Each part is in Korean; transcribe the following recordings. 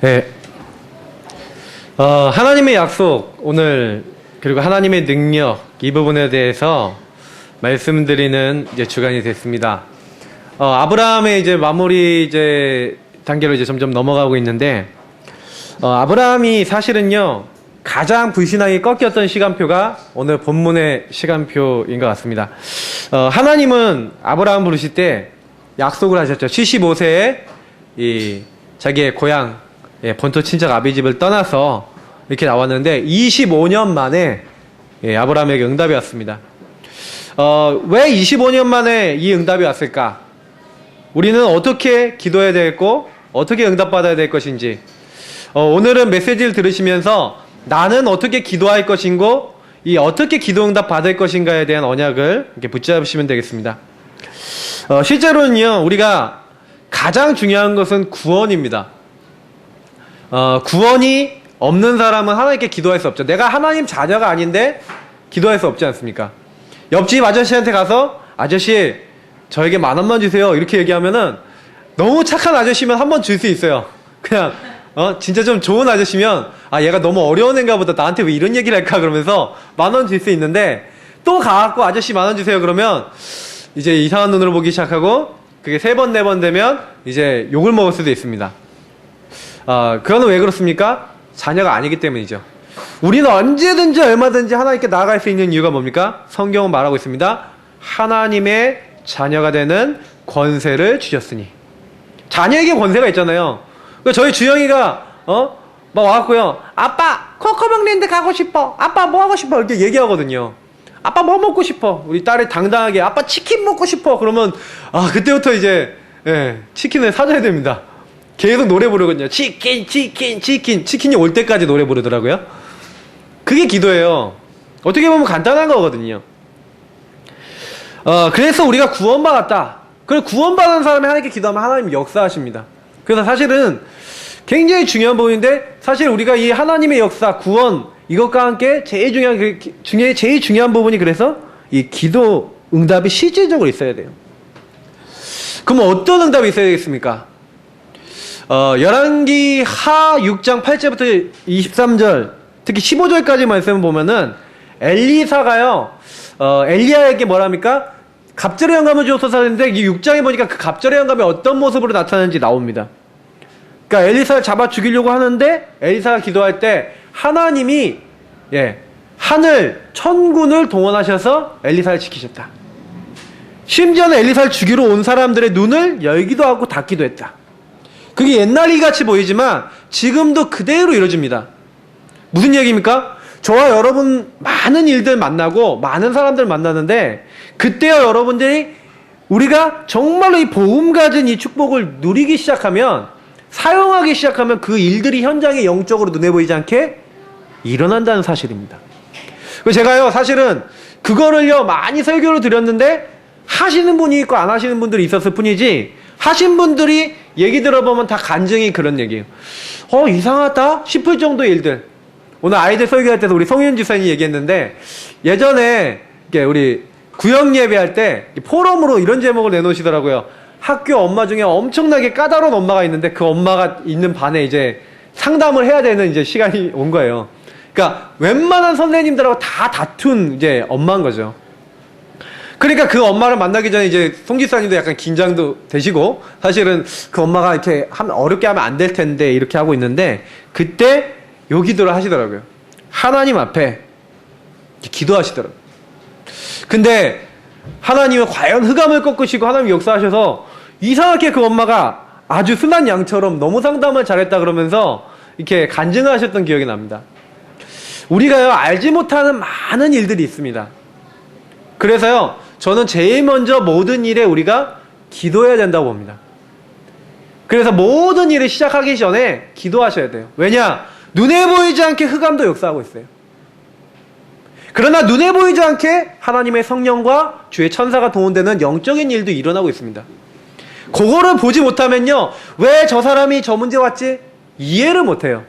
네. 하나님의 약속, 오늘, 그리고 하나님의 능력, 이 부분에 대해서 말씀드리는 이제 주간이 됐습니다. 아브라함의 이제 마무리 단계로 점점 넘어가고 있는데, 아브라함이 사실은요, 가장 불신앙이 꺾였던 시간표가 오늘 본문의 시간표인 것 같습니다. 하나님은 아브라함 부르실 때 약속을 하셨죠. 75세에 자기의 고향, 본토 친척 아비 집을 떠나서 이렇게 나왔는데 25년 만에 아브라함에게 응답이 왔습니다. 왜 25년 만에 이 응답이 왔을까? 우리는 어떻게 기도해야 되겠고 어떻게 응답받아야 될 것인지, 오늘은 메시지를 들으시면서 나는 어떻게 기도할 것인고 이 어떻게 기도 응답 받을 것인가에 대한 언약을 이렇게 붙잡으시면 되겠습니다. 실제로는요, 우리가 가장 중요한 것은 구원입니다. 구원이 없는 사람은 하나님께 기도할 수 없죠. 내가 하나님 자녀가 아닌데 기도할 수 없지 않습니까? 옆집 아저씨한테 가서 아저씨 저에게 10,000원만 주세요 이렇게 얘기하면은 너무 착한 아저씨면 한 번 줄 수 있어요. 그냥 진짜 좀 좋은 아저씨면 얘가 너무 어려운 애인가 보다 나한테 왜 이런 얘기를 할까 그러면서 10,000원 줄 수 있는데, 또 가갖고 아저씨 10,000원 주세요 그러면 이제 이상한 눈으로 보기 시작하고 그게 3번 4번 되면 이제 욕을 먹을 수도 있습니다. 그거는 왜 그렇습니까? 자녀가 아니기 때문이죠. 우리는 언제든지 얼마든지 하나님께 나아갈 수 있는 이유가 뭡니까? 성경은 말하고 있습니다. 하나님의 자녀가 되는 권세를 주셨으니. 자녀에게 권세가 있잖아요. 저희 주영이가 막 와갖고요, 아빠 코코몽랜드 가고 싶어, 아빠 뭐 하고 싶어 이렇게 얘기하거든요. 아빠 뭐 먹고 싶어. 우리 딸이 당당하게 아빠 치킨 먹고 싶어 그러면 그때부터 이제 치킨을 사줘야 됩니다. 계속 노래 부르거든요. 치킨이 올 때까지 노래 부르더라고요. 그게 기도예요. 어떻게 보면 간단한 거거든요. 그래서 우리가 구원받았다. 그리고 구원받은 사람이 하나님께 기도하면 하나님 역사하십니다. 그래서 사실은 굉장히 중요한 부분인데, 사실 우리가 이 하나님의 역사, 구원, 이것과 함께 제일 중요한 부분이, 그래서 이 기도 응답이 실질적으로 있어야 돼요. 그럼 어떤 응답이 있어야 되겠습니까? 열왕기 하 6장 8절부터 23절, 특히 15절까지 말씀을 보면은 엘리사가요, 엘리야에게 뭐랍니까? 갑절의 영감을 주어서 하는데, 이 6장에 보니까 그 갑절의 영감이 어떤 모습으로 나타나는지 나옵니다. 그러니까 엘리사를 잡아 죽이려고 하는데, 엘리사가 기도할 때 하나님이 하늘 천군을 동원하셔서 엘리사를 지키셨다. 심지어는 엘리사를 죽이러 온 사람들의 눈을 열기도 하고 닫기도 했다. 그게 옛날 일같이 보이지만 지금도 그대로 이루어집니다. 무슨 얘기입니까? 저와 여러분 많은 일들 만나고 많은 사람들 만나는데, 그때요 여러분들이 우리가 정말로 이 복음 가진 이 축복을 누리기 시작하면, 사용하기 시작하면 그 일들이 현장에 영적으로 눈에 보이지 않게 일어난다는 사실입니다. 제가요 사실은 그거를요 많이 설교를 드렸는데 하시는 분이 있고 안 하시는 분들이 있었을 뿐이지, 하신 분들이 얘기 들어보면 다 간증이 그런 얘기예요. 이상하다 싶을 정도의 일들. 오늘 아이들 설교할 때도 우리 송윤 지사님이 얘기했는데, 예전에 우리 구역 예배할 때 포럼으로 이런 제목을 내놓으시더라고요. 학교 엄마 중에 엄청나게 까다로운 엄마가 있는데 그 엄마가 있는 반에 이제 상담을 해야 되는 이제 시간이 온 거예요. 그러니까 웬만한 선생님들하고 다 다툰 이제 엄마인 거죠. 그러니까 그 엄마를 만나기 전에 이제 송 지사님도 약간 긴장도 되시고, 사실은 그 엄마가 이렇게 어렵게 하면 안 될 텐데 이렇게 하고 있는데, 그때 요 기도를 하시더라고요. 하나님 앞에 기도하시더라고요. 근데 하나님은 과연 흑암을 꺾으시고 하나님 역사하셔서 이상하게 그 엄마가 아주 순한 양처럼 너무 상담을 잘했다 그러면서 이렇게 간증하셨던 기억이 납니다. 우리가요 알지 못하는 많은 일들이 있습니다. 그래서요 저는 제일 먼저 모든 일에 우리가 기도해야 된다고 봅니다. 그래서 모든 일을 시작하기 전에 기도하셔야 돼요. 왜냐? 눈에 보이지 않게 흑암도 역사하고 있어요. 그러나 눈에 보이지 않게 하나님의 성령과 주의 천사가 동원되는 영적인 일도 일어나고 있습니다. 그거를 보지 못하면요, 왜 저 사람이 저 문제 왔지? 이해를 못해요.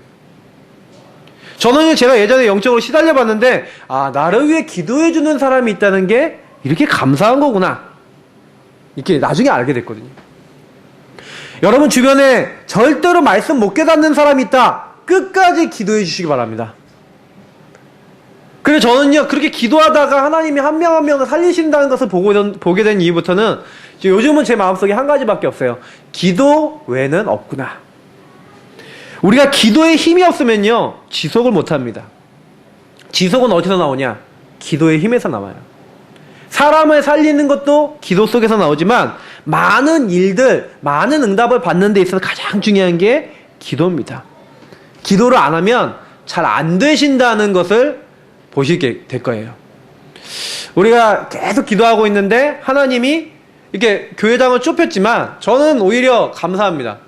저는 제가 예전에 영적으로 시달려 봤는데, 나를 위해 기도해주는 사람이 있다는 게 이렇게 감사한 거구나, 이렇게 나중에 알게 됐거든요. 여러분 주변에 절대로 말씀 못 깨닫는 사람이 있다. 끝까지 기도해 주시기 바랍니다. 그래서 저는요, 그렇게 기도하다가 하나님이 한 명 한 명을 살리신다는 것을 보게 된 이후부터는 요즘은 제 마음속에 한 가지밖에 없어요. 기도 외에는 없구나. 우리가 기도에 힘이 없으면요, 지속을 못 합니다. 지속은 어디서 나오냐? 기도의 힘에서 나와요. 사람을 살리는 것도 기도 속에서 나오지만 많은 일들, 많은 응답을 받는 데 있어서 가장 중요한 게 기도입니다. 기도를 안 하면 잘 안 되신다는 것을 보시게 될 거예요. 우리가 계속 기도하고 있는데 하나님이 이렇게 교회당을 좁혔지만 저는 오히려 감사합니다.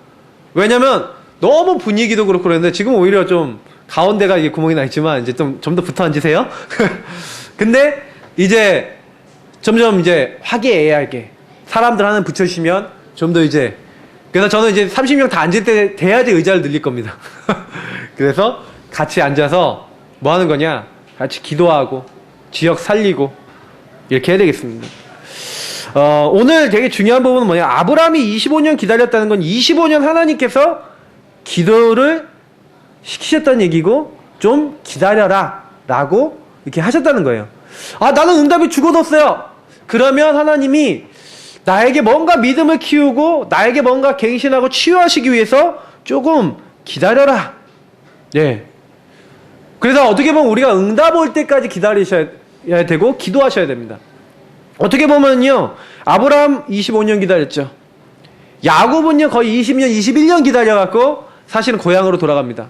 왜냐면 너무 분위기도 그렇고 그랬는데 지금 오히려 좀 가운데가 이게 구멍이 나 있지만 이제 좀 더 붙어 앉으세요. 근데 이제 점점 이제 화기애애하게 사람들 하나 붙여주시면 좀 더 이제, 그래서 저는 이제 30명 다 앉을 때 돼야지 의자를 늘릴 겁니다. 그래서 같이 앉아서 뭐 하는 거냐? 같이 기도하고 지역 살리고 이렇게 해야 되겠습니다. 오늘 되게 중요한 부분은 뭐냐? 아브라함이 25년 기다렸다는 건 25년 하나님께서 기도를 시키셨다는 얘기고 좀 기다려라 라고 이렇게 하셨다는 거예요. 아, 나는 응답이 죽어뒀어요. 그러면 하나님이 나에게 뭔가 믿음을 키우고 나에게 뭔가 갱신하고 치유하시기 위해서 조금 기다려라. 예. 그래서 어떻게 보면 우리가 응답 올 때까지 기다리셔야 되고 기도하셔야 됩니다. 어떻게 보면요, 아브라함 25년 기다렸죠. 야곱은요 거의 20년, 21년 기다려갖고 사실은 고향으로 돌아갑니다.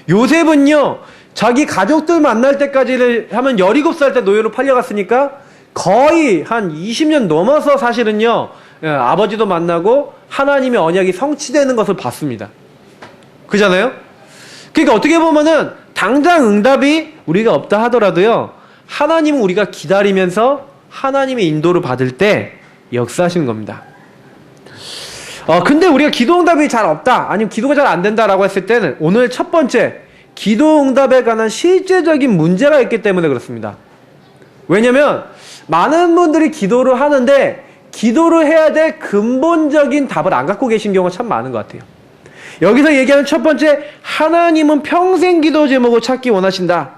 요셉은요 자기 가족들 만날 때까지를 하면 17살 때 노예로 팔려갔으니까 거의 한 20년 넘어서 사실은요 아버지도 만나고 하나님의 언약이 성취되는 것을 봤습니다. 그잖아요? 그러니까 어떻게 보면은 당장 응답이 우리가 없다 하더라도요, 하나님은 우리가 기다리면서 하나님의 인도를 받을 때 역사하시는 겁니다. 근데 우리가 기도 응답이 잘 없다, 아니면 기도가 잘 안 된다라고 했을 때는 오늘 첫 번째, 기도 응답에 관한 실제적인 문제가 있기 때문에 그렇습니다. 왜냐면 많은 분들이 기도를 하는데 기도를 해야 될 근본적인 답을 안 갖고 계신 경우가 참 많은 것 같아요. 여기서 얘기하는 첫 번째, 하나님은 평생 기도 제목을 찾기 원하신다.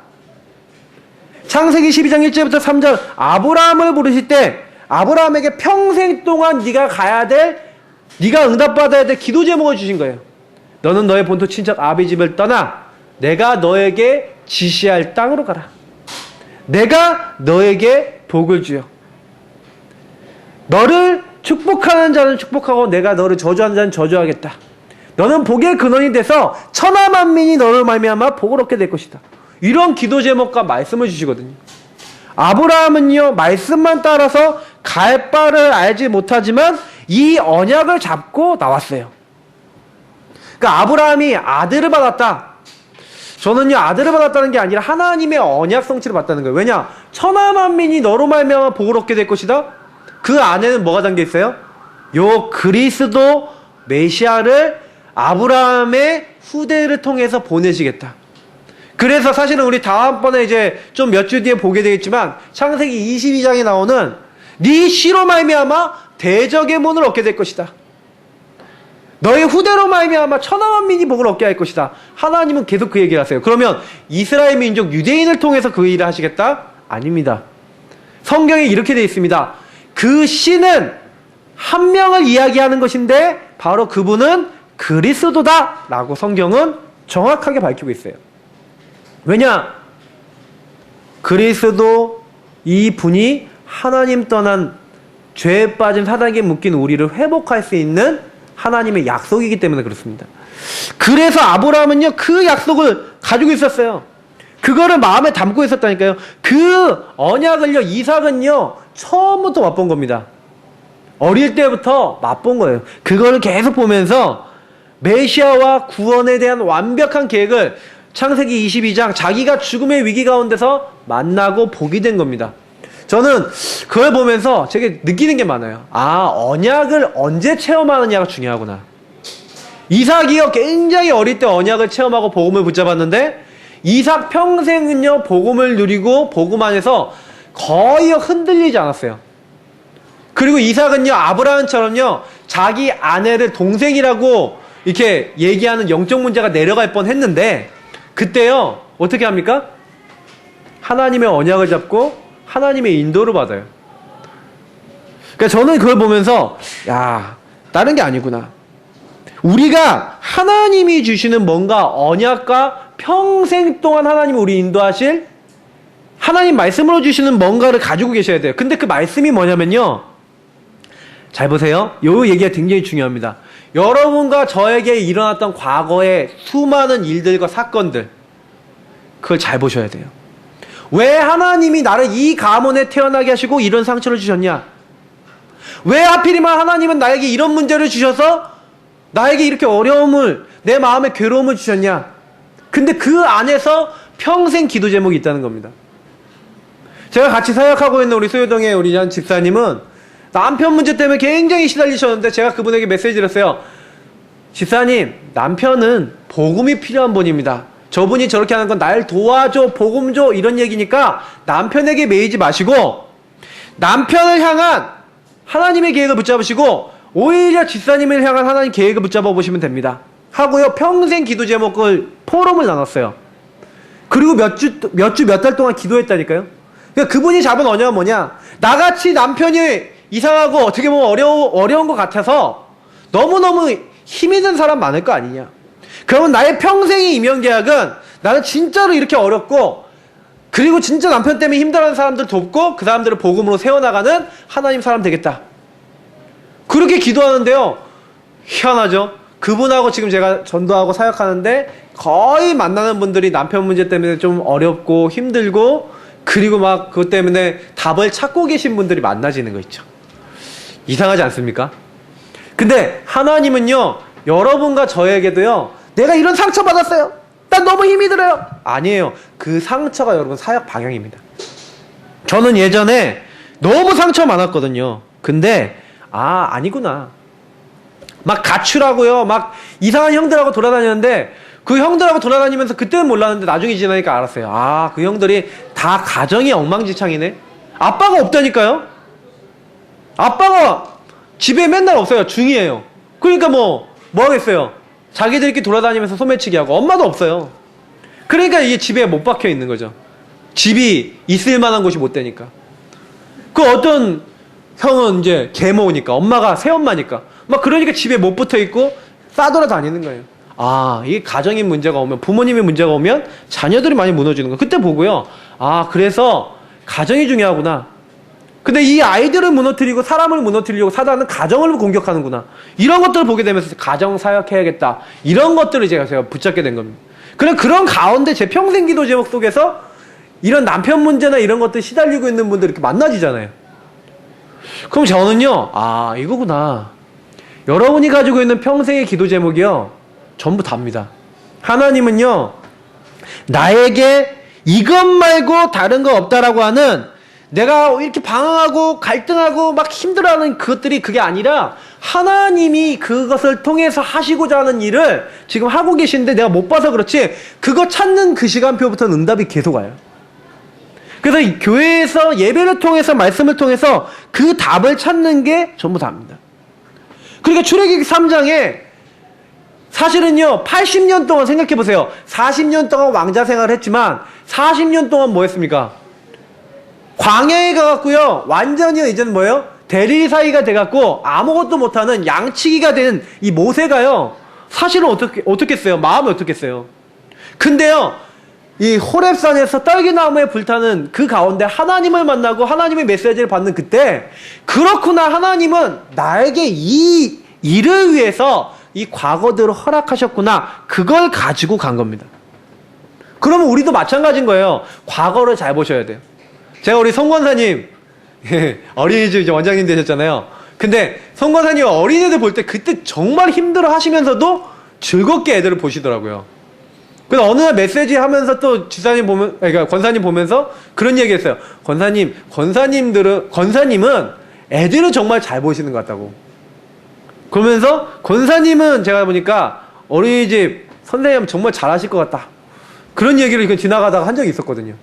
창세기 12장 1절부터 3절, 아브라함을 부르실 때 아브라함에게 평생 동안 네가 가야 될, 네가 응답받아야 될 기도 제목을 주신 거예요. 너는 너의 본토 친척 아비 집을 떠나 내가 너에게 지시할 땅으로 가라. 내가 너에게 복을 주어 너를 축복하는 자는 축복하고 내가 너를 저주하는 자는 저주하겠다. 너는 복의 근원이 돼서 천하 만민이 너를 말미암아 복을 얻게 될 것이다. 이런 기도 제목과 말씀을 주시거든요. 아브라함은요 말씀만 따라서 갈 바를 알지 못하지만 이 언약을 잡고 나왔어요. 그러니까 아브라함이 아들을 받았다. 저는요 아들을 받았다는 게 아니라 하나님의 언약 성취를 받았다는 거예요. 왜냐? 천하 만민이 너로 말미암아 복을 얻게 될 것이다. 그 안에는 뭐가 담겨 있어요? 요 그리스도 메시아를 아브라함의 후대를 통해서 보내시겠다. 그래서 사실은 우리 다음번에 이제 좀 몇 주 뒤에 보게 되겠지만 창세기 22장에 나오는 네 씨로 말미암아 대적의 문을 얻게 될 것이다. 너의 후대로 말미암아 천하 만민이 복을 얻게 할 것이다. 하나님은 계속 그 얘기를 하세요. 그러면 이스라엘 민족 유대인을 통해서 그 일을 하시겠다? 아닙니다. 성경에 이렇게 되어 있습니다. 그 씨는 한 명을 이야기하는 것인데 바로 그분은 그리스도다 라고 성경은 정확하게 밝히고 있어요. 왜냐? 그리스도 이 분이 하나님 떠난 죄에 빠진 사단에게 묶인 우리를 회복할 수 있는 하나님의 약속이기 때문에 그렇습니다. 그래서 아브라함은요 그 약속을 가지고 있었어요. 그거를 마음에 담고 있었다니까요. 그 언약을요 이삭은요 처음부터 맛본 겁니다. 어릴 때부터 맛본 거예요. 그거를 계속 보면서 메시아와 구원에 대한 완벽한 계획을 창세기 22장 자기가 죽음의 위기 가운데서 만나고 보게 된 겁니다. 저는 그걸 보면서 되게 느끼는 게 많아요. 아, 언약을 언제 체험하느냐가 중요하구나. 이삭이요 굉장히 어릴 때 언약을 체험하고 복음을 붙잡았는데 이삭 평생은요 복음을 누리고 복음 안에서 거의 흔들리지 않았어요. 그리고 이삭은요 아브라함처럼요 자기 아내를 동생이라고 이렇게 얘기하는 영적 문제가 내려갈 뻔 했는데, 그때요, 어떻게 합니까? 하나님의 언약을 잡고 하나님의 인도를 받아요. 그러니까 저는 그걸 보면서, 야, 다른 게 아니구나. 우리가 하나님이 주시는 뭔가 언약과 평생 동안 하나님이 우리 인도하실 하나님 말씀으로 주시는 뭔가를 가지고 계셔야 돼요. 근데 그 말씀이 뭐냐면요. 잘 보세요. 요 얘기가 굉장히 중요합니다. 여러분과 저에게 일어났던 과거의 수많은 일들과 사건들, 그걸 잘 보셔야 돼요. 왜 하나님이 나를 이 가문에 태어나게 하시고 이런 상처를 주셨냐? 왜 하필이면 하나님은 나에게 이런 문제를 주셔서 나에게 이렇게 어려움을, 내 마음에 괴로움을 주셨냐? 근데 그 안에서 평생 기도 제목이 있다는 겁니다. 제가 같이 사역하고 있는 우리 소요동의 우리 한 집사님은 남편 문제 때문에 굉장히 시달리셨는데, 제가 그분에게 메시지를 했어요. 집사님, 남편은 복음이 필요한 분입니다. 저분이 저렇게 하는 건 날 도와줘, 복음 줘, 이런 얘기니까 남편에게 매이지 마시고 남편을 향한 하나님의 계획을 붙잡으시고 오히려 집사님을 향한 하나님 계획을 붙잡아 보시면 됩니다 하고요, 평생 기도 제목을 포럼을 나눴어요. 그리고 몇 달 동안 기도했다니까요. 그러니까 그분이 잡은 언약은 뭐냐? 나같이 남편이 이상하고 어떻게 보면 어려운 것 같아서 너무너무 힘이 든 사람 많을 거 아니냐. 그러면 나의 평생의 임명계약은 나는 진짜로 이렇게 어렵고, 그리고 진짜 남편 때문에 힘들어하는 사람들 돕고 그 사람들을 복음으로 세워나가는 하나님 사람 되겠다. 그렇게 기도하는데요, 희한하죠. 그분하고 지금 제가 전도하고 사역하는데 거의 만나는 분들이 남편 문제 때문에 좀 어렵고 힘들고, 그리고 막 그것 때문에 답을 찾고 계신 분들이 만나지는 거 있죠. 이상하지 않습니까? 근데 하나님은요, 여러분과 저에게도요, 내가 이런 상처 받았어요, 난 너무 힘이 들어요, 아니에요. 그 상처가 여러분 사역 방향입니다. 저는 예전에 너무 상처 많았거든요. 근데 아니구나, 막 가출하고요, 막 이상한 형들하고 돌아다녔는데, 그 형들하고 돌아다니면서 그때는 몰랐는데 나중에 지나니까 알았어요. 그 형들이 다 가정이 엉망진창이네. 아빠가 없다니까요. 아빠가 집에 맨날 없어요. 중이에요. 그러니까 뭐 하겠어요. 자기들끼리 돌아다니면서 소매치기 하고, 엄마도 없어요. 그러니까 이게 집에 못 박혀 있는 거죠. 집이 있을 만한 곳이 못 되니까. 그 어떤 형은 이제 계모니까, 엄마가 새엄마니까 막, 그러니까 집에 못 붙어 있고 싸돌아 다니는 거예요. 이게 가정인 문제가 오면, 부모님의 문제가 오면 자녀들이 많이 무너지는 거. 그때 보고요, 그래서 가정이 중요하구나. 근데 이 아이들을 무너뜨리고 사람을 무너뜨리려고 사단은 가정을 공격하는구나. 이런 것들을 보게 되면서 가정 사역해야겠다. 이런 것들을 제가 붙잡게 된 겁니다. 그런 가운데 제 평생 기도 제목 속에서 이런 남편 문제나 이런 것들 시달리고 있는 분들 이렇게 만나지잖아요. 그럼 저는요, 이거구나. 여러분이 가지고 있는 평생의 기도 제목이요, 전부 답니다. 하나님은요, 나에게 이것 말고 다른 거 없다라고 하는, 내가 이렇게 방황하고 갈등하고 막 힘들어하는 그것들이 그게 아니라, 하나님이 그것을 통해서 하시고자 하는 일을 지금 하고 계신데 내가 못 봐서 그렇지, 그거 찾는 그 시간표부터는 응답이 계속 와요. 그래서 이 교회에서 예배를 통해서, 말씀을 통해서 그 답을 찾는 게 전부 답니다. 그러니까 출애굽기 3장에 사실은요, 80년 동안 생각해보세요. 40년 동안 왕자 생활을 했지만 40년 동안 뭐 했습니까? 광야에 가갖고요, 완전히 이제는 뭐예요? 대리사이가 돼갖고 아무것도 못하는 양치기가 된 이 모세가요, 사실은 어떻게 했어요? 마음이 어떻겠어요? 근데요, 이 호렙산에서 딸기나무에 불타는 그 가운데 하나님을 만나고 하나님의 메시지를 받는 그때, 그렇구나, 하나님은 나에게 이 일을 위해서 이 과거들을 허락하셨구나, 그걸 가지고 간 겁니다. 그러면 우리도 마찬가지인 거예요. 과거를 잘 보셔야 돼요. 제가 우리 송 권사님 어린이집 이제 원장님 되셨잖아요. 근데 송 권사님 어린이들 볼 때 그때 정말 힘들어 하시면서도 즐겁게 애들을 보시더라고요. 그래서 어느 날 메시지 하면서 또 지사님 보면, 그러니까 권사님 보면서 그런 얘기 했어요. 권사님은 애들을 정말 잘 보시는 것 같다고. 그러면서 권사님은 제가 보니까 어린이집 선생님 정말 잘하실 것 같다, 그런 얘기를 이렇게 지나가다가 한 적이 있었거든요.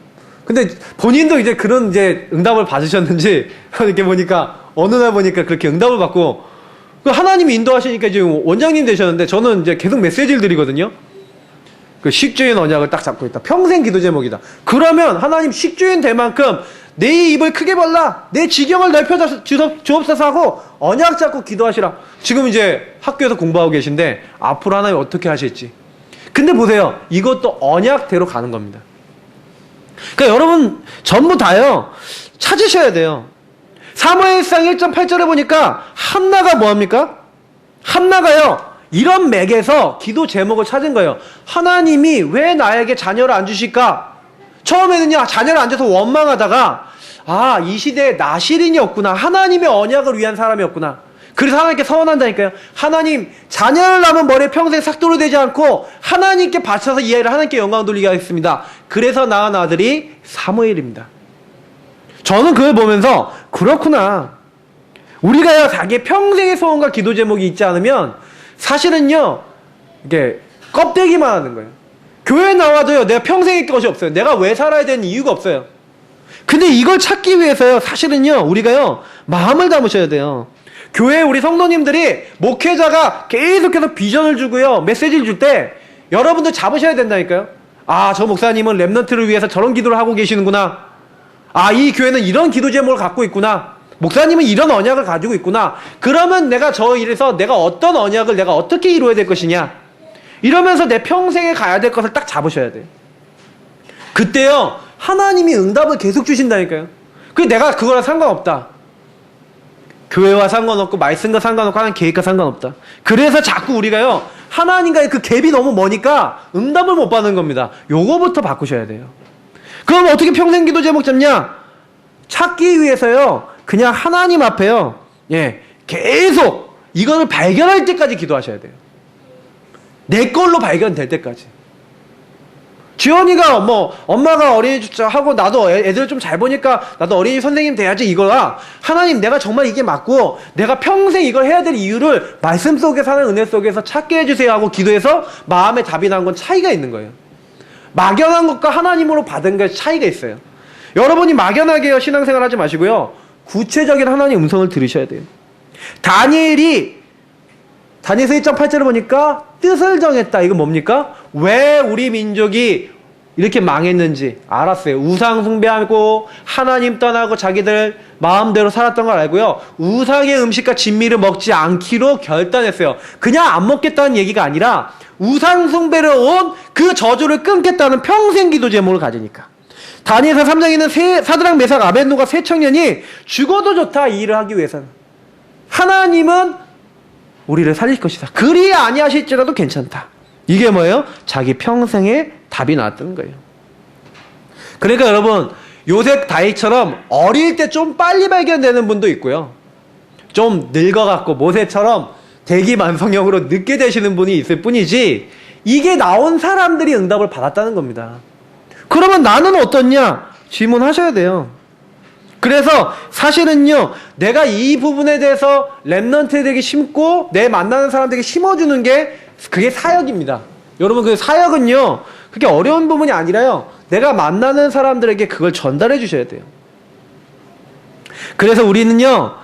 근데 본인도 이제 그런 이제 응답을 받으셨는지 이렇게 보니까 어느 날 보니까 그렇게 응답을 받고 그 하나님이 인도하시니까 지금 원장님 되셨는데 저는 이제 계속 메시지를 드리거든요. 그 식주인 언약을 딱 잡고 있다. 평생 기도 제목이다. 그러면 하나님 식주인 될 만큼 내 입을 크게 벌라. 내 지경을 넓혀 주옵소서 하고 언약 잡고 기도하시라. 지금 이제 학교에서 공부하고 계신데 앞으로 하나님 어떻게 하실지. 근데 보세요. 이것도 언약대로 가는 겁니다. 그러니까 여러분 전부 다요. 찾으셔야 돼요. 사무엘상 1.8절에 보니까 한나가 뭐합니까? 한나가요. 이런 맥에서 기도 제목을 찾은 거예요. 하나님이 왜 나에게 자녀를 안 주실까? 처음에는요. 자녀를 안 줘서 원망하다가 이 시대에 나실인이 없구나. 하나님의 언약을 위한 사람이었구나. 그래서 하나님께 서원한다니까요. 하나님 자녀를 낳으면 머리에 평생 삭도로 되지 않고 하나님께 바쳐서 이 아이를 하나님께 영광 돌리게 하겠습니다. 그래서 낳은 아들이 사무엘입니다. 저는 그걸 보면서 그렇구나. 우리가요 자기의 평생의 소원과 기도 제목이 있지 않으면 사실은요 이게 껍데기만 하는 거예요. 교회 나와도요 내가 평생의 것이 없어요. 내가 왜 살아야 되는 이유가 없어요. 근데 이걸 찾기 위해서요 사실은요 우리가요 마음을 담으셔야 돼요. 교회 우리 성도님들이 목회자가 계속해서 비전을 주고요 메시지를 줄 때 여러분들 잡으셔야 된다니까요. 저 목사님은 랩넌트를 위해서 저런 기도를 하고 계시는구나. 이 교회는 이런 기도 제목을 갖고 있구나. 목사님은 이런 언약을 가지고 있구나. 그러면 내가 저 일에서 내가 어떤 언약을 내가 어떻게 이루어야 될 것이냐. 이러면서 내 평생에 가야 될 것을 딱 잡으셔야 돼요. 그때요 하나님이 응답을 계속 주신다니까요. 내가 그거랑 상관없다. 교회와 상관없고 말씀과 상관없고 하나님 계획과 상관없다. 그래서 자꾸 우리가요 하나님과의 그 갭이 너무 머니까 응답을 못 받는 겁니다. 요거부터 바꾸셔야 돼요. 그럼 어떻게 평생 기도 제목 잡냐? 찾기 위해서요 그냥 하나님 앞에요 계속 이거를 발견할 때까지 기도하셔야 돼요. 내 걸로 발견될 때까지. 지원이가 엄마가 어린이집 하고 나도 애들 좀 잘 보니까 나도 어린이 선생님 돼야지 이거야. 하나님 내가 정말 이게 맞고 내가 평생 이걸 해야 될 이유를 말씀 속에 사는 은혜 속에서 찾게 해주세요 하고 기도해서 마음에 답이 난 건 차이가 있는 거예요. 막연한 것과 하나님으로 받은 게 차이가 있어요. 여러분이 막연하게 신앙생활 하지 마시고요 구체적인 하나님의 음성을 들으셔야 돼요. 다니엘서 1.8절을 보니까 뜻을 정했다. 이건 뭡니까? 왜 우리 민족이 이렇게 망했는지 알았어요. 우상 숭배하고 하나님 떠나고 자기들 마음대로 살았던 걸 알고요 우상의 음식과 진미를 먹지 않기로 결단했어요. 그냥 안 먹겠다는 얘기가 아니라 우상 숭배를 온 그 저주를 끊겠다는 평생 기도 제목을 가지니까. 다니엘서 3장에 있는 사드락 메삭 아벳노가 세 청년이 죽어도 좋다 이 일을 하기 위해서는 하나님은 우리를 살릴 것이다. 그리 아니하실지라도 괜찮다. 이게 뭐예요? 자기 평생의 답이 나왔다는 거예요. 그러니까 여러분 요셉 다윗처럼 어릴 때 좀 빨리 발견되는 분도 있고요 좀 늙어갖고 모세처럼 대기만성형으로 늦게 되시는 분이 있을 뿐이지 이게 나온 사람들이 응답을 받았다는 겁니다. 그러면 나는 어떻냐? 질문하셔야 돼요. 그래서 사실은요 내가 이 부분에 대해서 랩넌트들에게 심고 내 만나는 사람들에게 심어주는 게 그게 사역입니다. 여러분 그 사역은요 그게 어려운 부분이 아니라요 내가 만나는 사람들에게 그걸 전달해 주셔야 돼요. 그래서 우리는요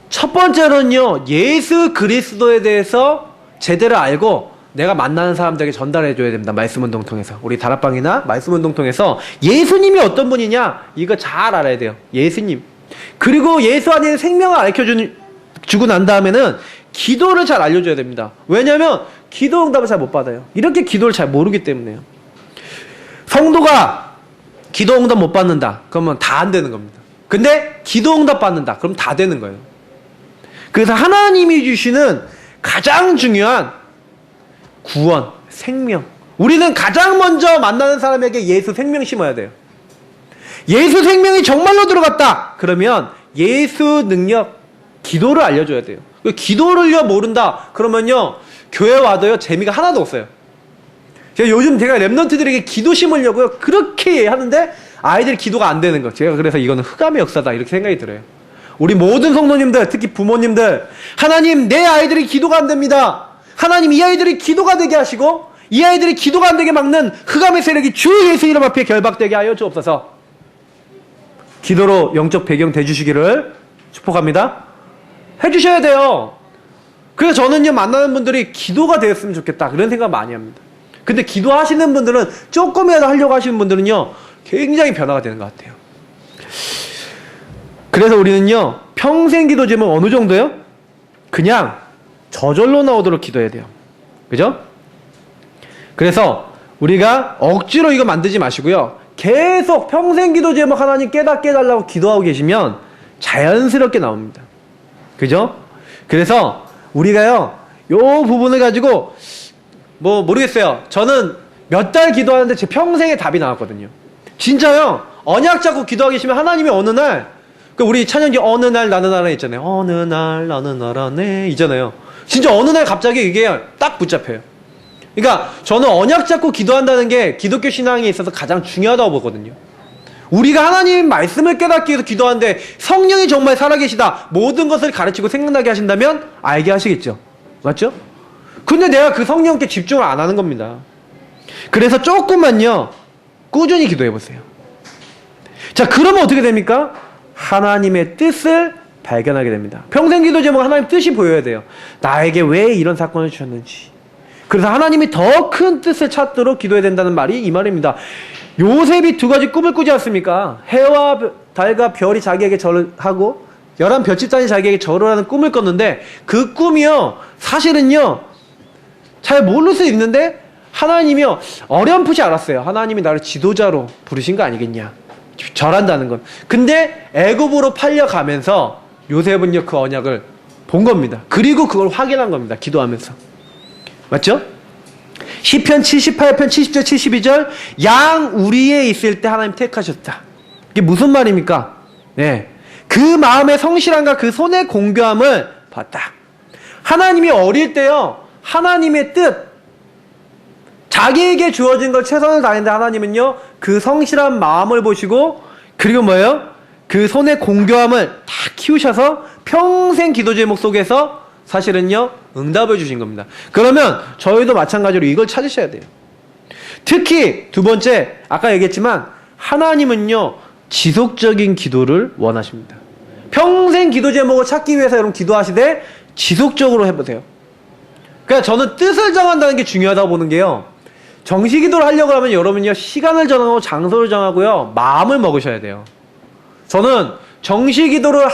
첫 번째로는요 예수 그리스도에 대해서 제대로 알고 내가 만나는 사람들에게 전달해 줘야 됩니다. 말씀운동 통해서 우리 다락방이나 말씀운동 통해서 예수님이 어떤 분이냐 이거 잘 알아야 돼요. 예수님 그리고 예수 안에 생명을 알려주고 난 다음에는 기도를 잘 알려줘야 됩니다. 왜냐하면 기도 응답을 잘 못 받아요. 이렇게 기도를 잘 모르기 때문에요. 성도가 기도 응답 못 받는다 그러면 다 안 되는 겁니다. 근데 기도 응답 받는다 그럼 다 되는 거예요. 그래서 하나님이 주시는 가장 중요한 구원, 생명. 우리는 가장 먼저 만나는 사람에게 예수 생명 심어야 돼요. 예수 생명이 정말로 들어갔다. 그러면 예수 능력, 기도를 알려줘야 돼요. 기도를요 모른다. 그러면요 교회 와도요 재미가 하나도 없어요. 요즘 제가 랩넌트들에게 기도 심으려고요 그렇게 하는데 아이들이 기도가 안 되는 거. 제가 그래서 이거는 흑암의 역사다 이렇게 생각이 들어요. 우리 모든 성도님들 특히 부모님들 하나님 내 아이들이 기도가 안 됩니다. 하나님 이 아이들이 기도가 되게 하시고 이 아이들이 기도가 안 되게 막는 흑암의 세력이 주 예수 이름 앞에 결박되게 하여 주옵소서. 기도로 영적 배경 돼주시기를 축복합니다. 해주셔야 돼요. 그래서 저는요, 만나는 분들이 기도가 되었으면 좋겠다, 그런 생각 많이 합니다. 근데 기도하시는 분들은, 조금이라도 하려고 하시는 분들은요, 굉장히 변화가 되는 것 같아요. 그래서 우리는요, 평생 기도 제목 어느 정도요? 그냥 저절로 나오도록 기도해야 돼요. 그죠? 그래서 우리가 억지로 이거 만들지 마시고요, 계속 평생 기도 제목 하나님 깨닫게 해달라고 기도하고 계시면 자연스럽게 나옵니다. 그죠? 그래서 우리가요, 요 부분을 가지고 뭐 모르겠어요. 저는 몇 달 기도하는데 제 평생에 답이 나왔거든요. 진짜요. 언약 잡고 기도하고 계시면 하나님이 어느 날, 우리 찬양기 어느 날 나는 알아 있잖아요. 어느 날 나는 알아네 이잖아요. 진짜 어느 날 갑자기 이게 딱 붙잡혀요. 그러니까 저는 언약 잡고 기도한다는 게 기독교 신앙에 있어서 가장 중요하다고 보거든요. 우리가 하나님 말씀을 깨닫기 위해서 기도하는데 성령이 정말 살아계시다, 모든 것을 가르치고 생각나게 하신다면 알게 하시겠죠. 맞죠? 근데 내가 그 성령께 집중을 안 하는 겁니다. 그래서 조금만요, 꾸준히 기도해보세요. 자, 그러면 어떻게 됩니까? 하나님의 뜻을 발견하게 됩니다. 평생 기도 제목 하나님 뜻이 보여야 돼요. 나에게 왜 이런 사건을 주셨는지. 그래서 하나님이 더 큰 뜻을 찾도록 기도해야 된다는 말이 이 말입니다. 요셉이 두 가지 꿈을 꾸지 않습니까? 해와 달과 별이 자기에게 절을 하고 11별집단이 자기에게 절을 하는 꿈을 꿨는데, 그 꿈이요, 사실은요, 잘 모를 수 있는데 하나님이요, 어렴풋이 알았어요. 하나님이 나를 지도자로 부르신 거 아니겠냐, 절한다는 건. 근데 애굽으로 팔려가면서 요셉은요, 그 언약을 본 겁니다. 그리고 그걸 확인한 겁니다. 기도하면서. 맞죠? 시편 78편 70절 72절 양 우리에 있을 때 하나님 택하셨다. 이게 무슨 말입니까? 네, 그 마음의 성실함과 그 손의 공교함을 봤다. 하나님이 어릴 때요, 하나님의 뜻, 자기에게 주어진 걸 최선을 다했는데 하나님은요, 그 성실한 마음을 보시고, 그리고 뭐예요? 그 손의 공교함을 다 키우셔서 평생 기도 제목 속에서 사실은요, 응답을 주신 겁니다. 그러면 저희도 마찬가지로 이걸 찾으셔야 돼요. 특히 두 번째, 아까 얘기했지만 하나님은요, 지속적인 기도를 원하십니다. 평생 기도 제목을 찾기 위해서 여러분 기도하시되 지속적으로 해보세요. 그러니까 저는 뜻을 정한다는 게 중요하다고 보는 게요, 정시 기도를 하려고 하면 여러분요, 시간을 정하고 장소를 정하고요, 마음을 먹으셔야 돼요. 저는 정시 기도를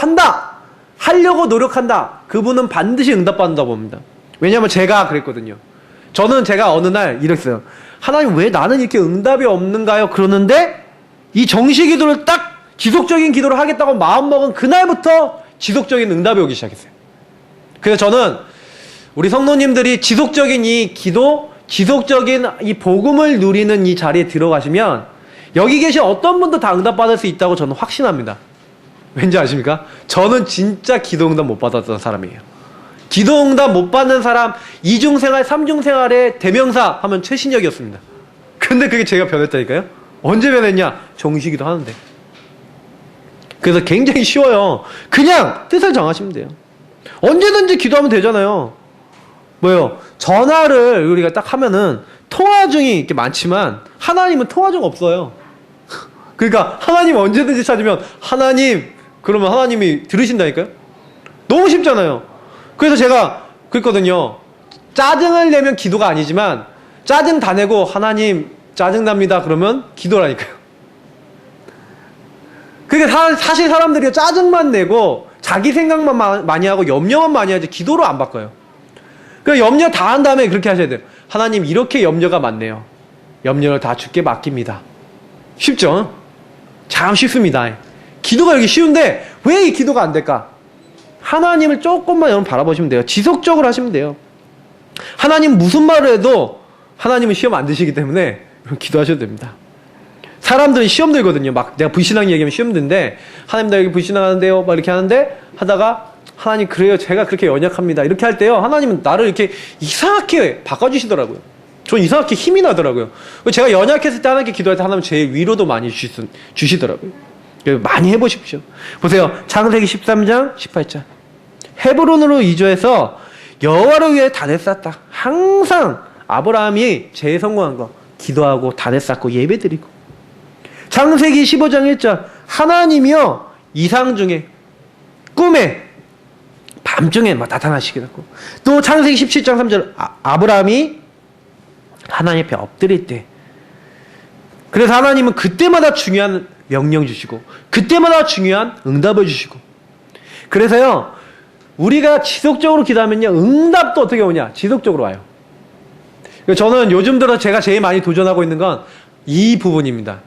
하려고 노력한다, 그분은 반드시 응답받는다고 봅니다. 왜냐하면 제가 그랬거든요. 제가 어느 날 이랬어요. 하나님, 왜 나는 이렇게 응답이 없는가요? 그러는데 이 정시 기도를 딱 지속적인 기도를 하겠다고 마음먹은 그날부터 지속적인 응답이 오기 시작했어요. 그래서 저는 우리 성도님들이 지속적인 이 기도, 지속적인 이 복음을 누리는 이 자리에 들어가시면 여기 계신 어떤 분도 다 응답받을 수 있다고 저는 확신합니다. 왠지 아십니까? 저는 진짜 기도응답 못 받았던 사람이에요. 기도응답 못 받는 사람, 이중생활, 삼중생활의 대명사 하면 최신혁이었습니다. 근데 그게 제가 변했다니까요? 언제 변했냐? 정시기도 하는데. 그래서 굉장히 쉬워요. 그냥 뜻을 정하시면 돼요. 언제든지 기도하면 되잖아요. 뭐요? 전화를 우리가 딱 하면은 통화 중이 이렇게 많지만 하나님은 통화 중 없어요. 그러니까 하나님 언제든지 찾으면 하나님, 그러면 하나님이 들으신다니까요? 너무 쉽잖아요. 그래서 제가 그랬거든요. 짜증을 내면 기도가 아니지만 짜증 다 내고 하나님 짜증납니다 그러면 기도라니까요. 그러니까 사실 사람들이 짜증만 내고 자기 생각만 많이 하고 염려만 많이 하지 기도로 안 바꿔요. 그러니까 염려 다 한 다음에 그렇게 하셔야 돼요. 하나님, 이렇게 염려가 많네요. 염려를 다 주께 맡깁니다. 쉽죠? 참 쉽습니다. 기도가 이렇게 쉬운데 왜 이 기도가 안 될까? 하나님을 조금만 여러분 바라보시면 돼요. 지속적으로 하시면 돼요. 하나님 무슨 말을 해도 하나님은 시험 안 드시기 때문에 기도하셔도 됩니다. 사람들은 시험 들거든요. 막 내가 불신앙 얘기하면 시험 드는데, 하나님 나 여기 불신앙하는데요 막 이렇게 하는데, 하다가 하나님 그래요, 제가 그렇게 연약합니다 이렇게 할 때요, 하나님은 나를 이렇게 이상하게 바꿔주시더라고요. 전 이상하게 힘이 나더라고요. 제가 연약했을 때 하나님께 기도할 때 하나님은 제 위로도 많이 주시더라고요. 많이 해보십시오. 보세요. 창세기 13장 18절. 헤브론으로 이주해서 여호와를 위해 단을 쌓았다. 항상 아브라함이 제일 성공한 거, 기도하고 단을 쌓고 예배드리고. 창세기 15장 1절. 하나님이요, 이상 중에 꿈에 밤중에 막 나타나시기도 하고, 또 창세기 17장 3절 아브라함이 하나님 앞에 엎드릴 때, 그래서 하나님은 그때마다 중요한 명령 주시고 그때마다 중요한 응답을 주시고, 그래서요 우리가 지속적으로 기도하면요 응답도 어떻게 오냐? 지속적으로 와요. 저는 요즘 들어 제가 제일 많이 도전하고 있는 건 이 부분입니다.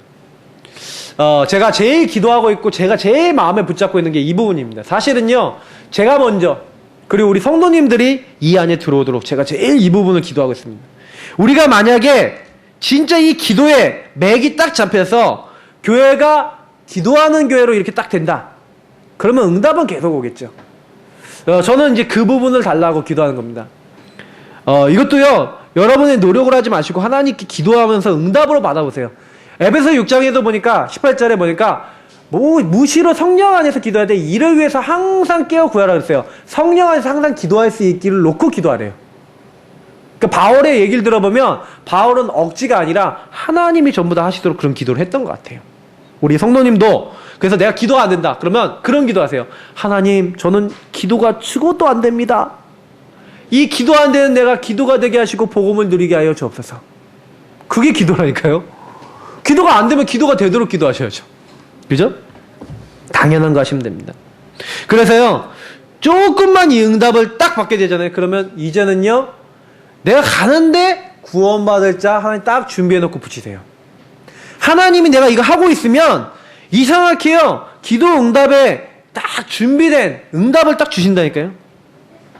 제가 제일 기도하고 있고 제가 제일 마음에 붙잡고 있는 게 이 부분입니다. 사실은요 제가 먼저, 그리고 우리 성도님들이 이 안에 들어오도록 제가 제일 이 부분을 기도하고 있습니다. 우리가 만약에 진짜 이 기도에 맥이 딱 잡혀서 교회가 기도하는 교회로 이렇게 딱 된다, 그러면 응답은 계속 오겠죠. 저는 이제 그 부분을 달라고 기도하는 겁니다. 이것도요 여러분의 노력을 하지 마시고 하나님께 기도하면서 응답으로 받아보세요. 에베소 6장에도 보니까 18절에 보니까 무시로 성령 안에서 기도해야 돼. 이를 위해서 항상 깨어 구하라 그랬어요. 성령 안에서 항상 기도할 수 있기를 놓고 기도하래요. 그러니까 바울의 얘기를 들어보면 바울은 억지가 아니라 하나님이 전부 다 하시도록 그런 기도를 했던 것 같아요. 우리 성도님도 그래서 내가 기도가 안 된다 그러면 그런 기도하세요. 하나님, 저는 기도가 죽어도 안 됩니다. 이 기도 안 되는 내가 기도가 되게 하시고 복음을 누리게 하여 주옵소서. 그게 기도라니까요. 기도가 안 되면 기도가 되도록 기도하셔야죠. 그죠? 당연한 거 하시면 됩니다. 그래서요 조금만 이 응답을 딱 받게 되잖아요. 그러면 이제는요 내가 가는데 구원받을 자 하나님 딱 준비해놓고 붙이세요. 하나님이 내가 이거 하고 있으면 이상하게요 기도 응답에 딱 준비된 응답을 딱 주신다니까요.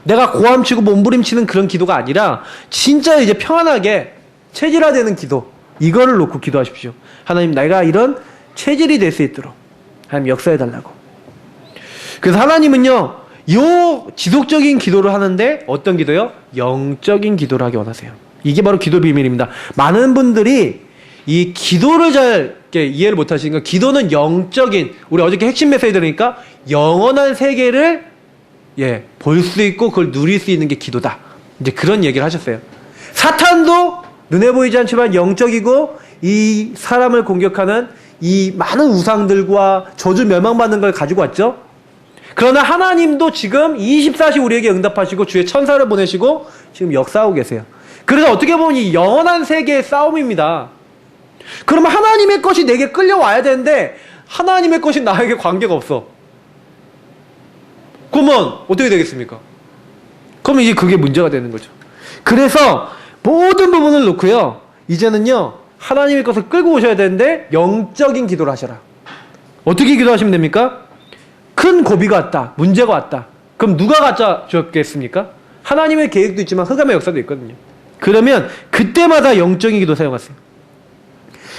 내가 고함치고 몸부림치는 그런 기도가 아니라 진짜 이제 평안하게 체질화되는 기도, 이거를 놓고 기도하십시오. 하나님, 내가 이런 체질이 될 수 있도록 하나님 역사해달라고. 그래서 하나님은요 요 지속적인 기도를 하는데 어떤 기도요? 영적인 기도를 하기 원하세요. 이게 바로 기도 비밀입니다. 많은 분들이 이 기도를 잘 이해를 못하시니까, 기도는 영적인, 우리 어저께 핵심 메시지 들으니까 영원한 세계를 볼 수 있고 그걸 누릴 수 있는 게 기도다, 이제 그런 얘기를 하셨어요. 사탄도 눈에 보이지 않지만 영적이고 이 사람을 공격하는 이 많은 우상들과 저주 멸망받는 걸 가지고 왔죠. 그러나 하나님도 지금 24시 우리에게 응답하시고 주의 천사를 보내시고 지금 역사하고 계세요. 그래서 어떻게 보면 이 영원한 세계의 싸움입니다. 그러면 하나님의 것이 내게 끌려와야 되는데 하나님의 것이 나에게 관계가 없어. 그러면 어떻게 되겠습니까? 그러면 이제 그게 문제가 되는 거죠. 그래서 모든 부분을 놓고요 이제는요 하나님의 것을 끌고 오셔야 되는데 영적인 기도를 하셔라. 어떻게 기도하시면 됩니까? 큰 고비가 왔다, 문제가 왔다. 그럼 누가 갖다 줬겠습니까? 하나님의 계획도 있지만 흑암의 역사도 있거든요. 그러면 그때마다 영적인 기도 사용하세요.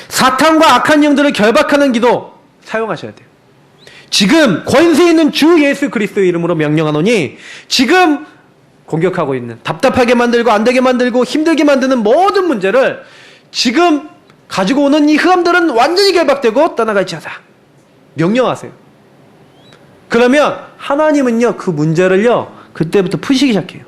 사탄과 악한 영들을 결박하는 기도 사용하셔야 돼요. 지금 권세 있는 주 예수 그리스도의 이름으로 명령하노니, 지금 공격하고 있는, 답답하게 만들고 안되게 만들고 힘들게 만드는 모든 문제를 지금 가지고 오는 이 흑암들은 완전히 결박되고 떠나갈지어다 명령하세요. 그러면 하나님은요 그 문제를요 그때부터 푸시기 시작해요.